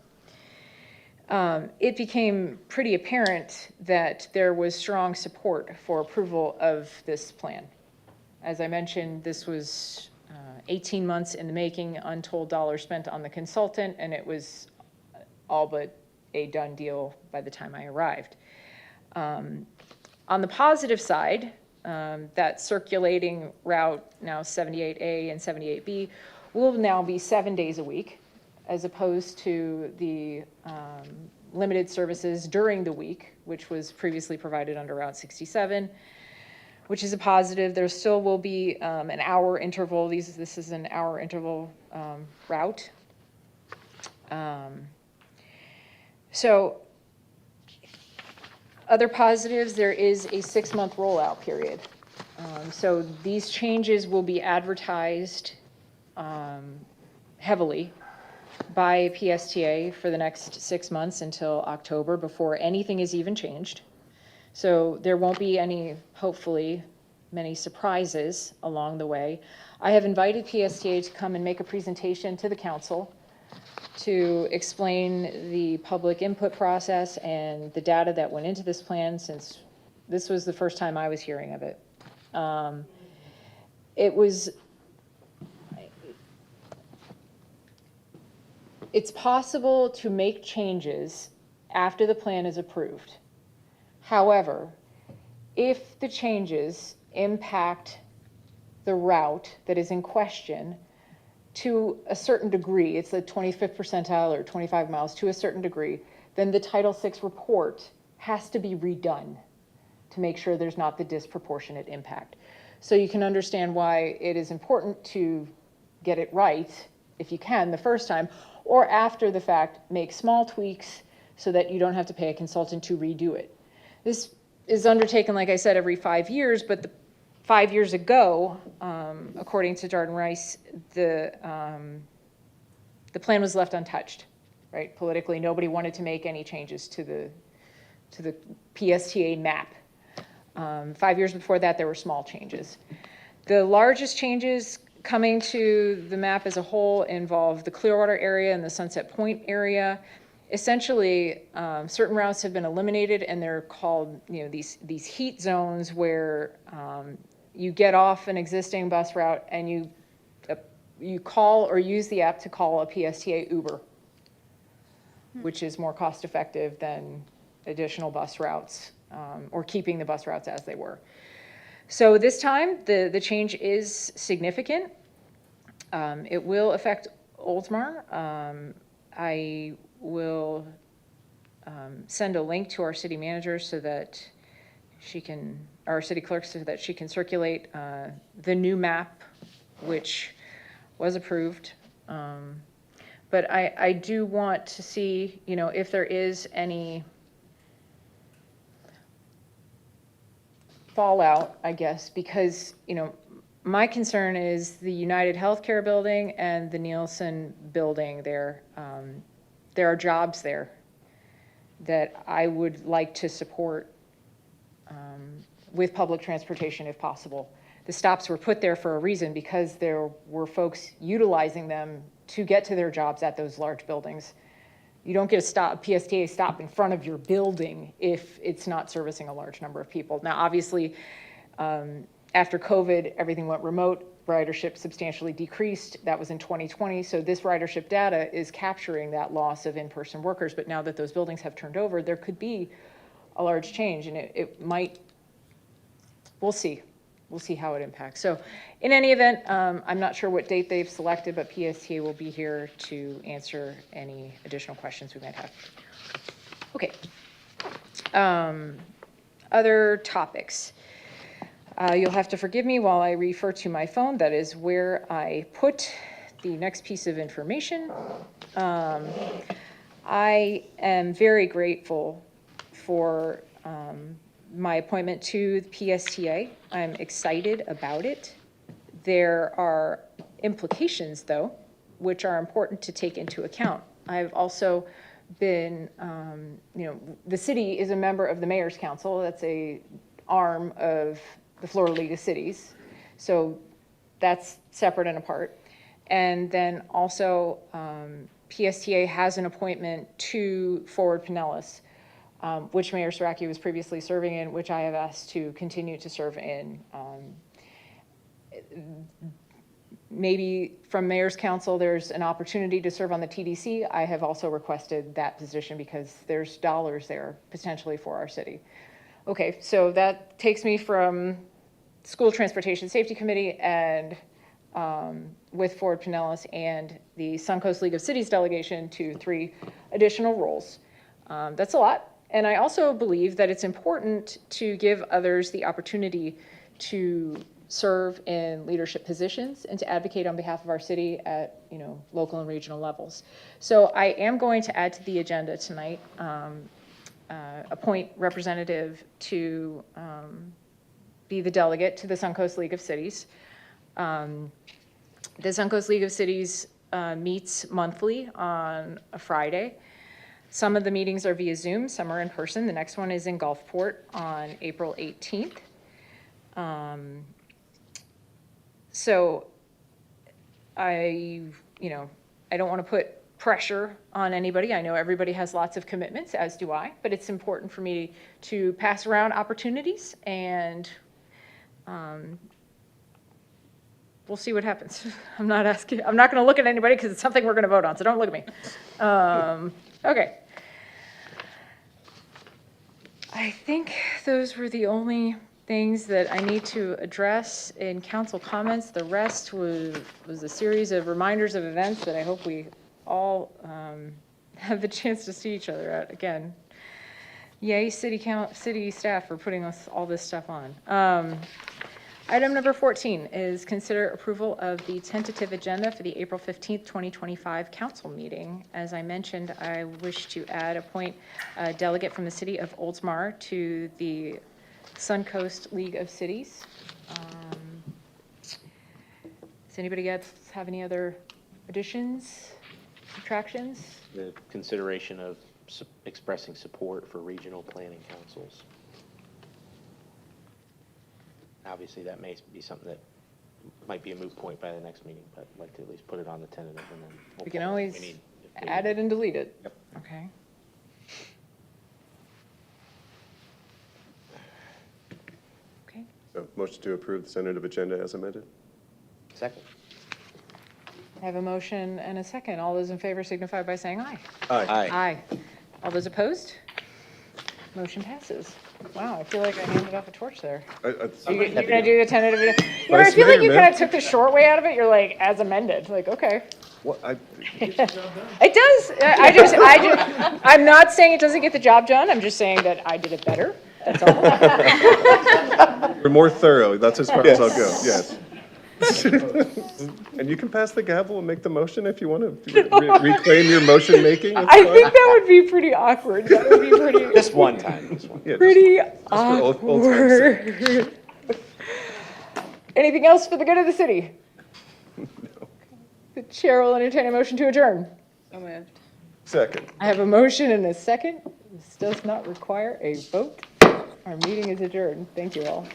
It became pretty apparent that there was strong support for approval of this plan. As I mentioned, this was 18 months in the making, untold dollars spent on the consultant, and it was all but a done deal by the time I arrived. On the positive side, that circulating route, now 78A and 78B, will now be 7 days a week, as opposed to the limited services during the week, which was previously provided under Route 67, which is a positive. There still will be an hour interval. This is an hour interval route. So other positives, there is a 6-month rollout period. So these changes will be advertised heavily by PSTA for the next 6 months until October before anything is even changed. So there won't be any, hopefully, many surprises along the way. I have invited PSTA to come and make a presentation to the council to explain the public input process and the data that went into this plan, since this was the first time I was hearing of it. It's possible to make changes after the plan is approved. However, if the changes impact the route that is in question to a certain degree, it's the 25th percentile or 25 miles to a certain degree, then the Title VI report has to be redone to make sure there's not the disproportionate impact. So you can understand why it is important to get it right, if you can, the first time, or after the fact, make small tweaks so that you don't have to pay a consultant to redo it. This is undertaken, like I said, every 5 years, but 5 years ago, according to Jordan Rice, the plan was left untouched, right? Politically, nobody wanted to make any changes to the PSTA map. 5 years before that, there were small changes. The largest changes coming to the map as a whole involve the Clearwater area and the Sunset Point area. Essentially, certain routes have been eliminated, and they're called, these heat zones where you get off an existing bus route and you call or use the app to call a PSTA Uber, which is more cost effective than additional bus routes or keeping the bus routes as they were. So this time, the change is significant. It will affect Oldsmar. I will send a link to our city manager so that our city clerk, so that she can circulate the new map, which was approved. But I do want to see, if there is any fallout, I guess, because, my concern is the United Healthcare building and the Nielsen building there. There are jobs there that I would like to support with public transportation if possible. The stops were put there for a reason, because there were folks utilizing them to get to their jobs at those large buildings. You don't get a PSTA stop in front of your building if it's not servicing a large number of people. Now, obviously, after COVID, everything went remote. Ridership substantially decreased. That was in 2020. So this ridership data is capturing that loss of in-person workers. But now that those buildings have turned over, there could be a large change, and it might, we'll see. We'll see how it impacts. So in any event, I'm not sure what date they've selected, but PSTA will be here to answer any additional questions we might have. Okay. Other topics. You'll have to forgive me while I refer to my phone. That is where I put the next piece of information. I am very grateful for my appointment to the PSTA. I'm excited about it. There are implications, though, which are important to take into account. I've also been, the city is a member of the Mayor's Council. That's a arm of the Florida League of Cities. So that's separate and apart. And then also PSTA has an appointment to Forward Pinellas, which Mayor Saraki was previously serving in, which I have asked to continue to serve in. Maybe from Mayor's Council, there's an opportunity to serve on the TDC. I have also requested that position because there's dollars there potentially for our city. Okay, so that takes me from School Transportation Safety Committee and with Forward Pinellas and the Suncoast League of Cities delegation to 3 additional roles. That's a lot. And I also believe that it's important to give others the opportunity to serve in leadership positions and to advocate on behalf of our city at local and regional levels. So I am going to add to the agenda tonight, appoint representative to be the delegate to the Suncoast League of Cities. The Suncoast League of Cities meets monthly on a Friday. Some of the meetings are via Zoom, some are in person. The next one is in Gulfport on April 18th. So I don't want to put pressure on anybody. I know everybody has lots of commitments, as do I, but it's important for me to pass around opportunities, and we'll see what happens. I'm not going to look at anybody because it's something we're going to vote on, so don't look at me. Okay. I think those were the only things that I need to address in council comments. The rest was a series of reminders of events that I hope we all have the chance to see each other at. Again, yay, city staff for putting all this stuff on. Item number 14 is consider approval of the tentative agenda for the April 15th, 2025 council meeting. As I mentioned, I wish to appoint a delegate from the city of Oldsmar to the Suncoast League of Cities. Does anybody else have any other additions, subtractions? The consideration of expressing support for regional planning councils. Obviously, that may be something that might be a moot point by the next meeting, but I'd like to at least put it on the tentative and then. We can pull it always if we need- if we add need. it and delete it. Yep. Okay. Okay, So motion to approve the tentative agenda as amended? Second. I have a motion and a second. All those in favor signify by saying aye. Aye. Aye. All those opposed? Motion passes. Wow, I feel like I handed off a torch there. You're gonna do the tentative, you know, I Vice feel like Mayor, you man. kind of took the short way out of it. You're like, as amended, like, okay. What, It does. I'm not saying it doesn't get the job done. I'm just saying that I did it better. That's all. we're more thorough, that's as far as I'll go, yes. And you can pass the gavel and make the motion if you want to reclaim your motion making. I think that would be pretty awkward. That would be pretty, Just one time, just one. pretty for old time's sake. awkward. Anything else for the good of the city? The chair will entertain a motion to adjourn. So moved. Second. I have a motion and a second. This does not require a vote. Our meeting is adjourned. Thank you all.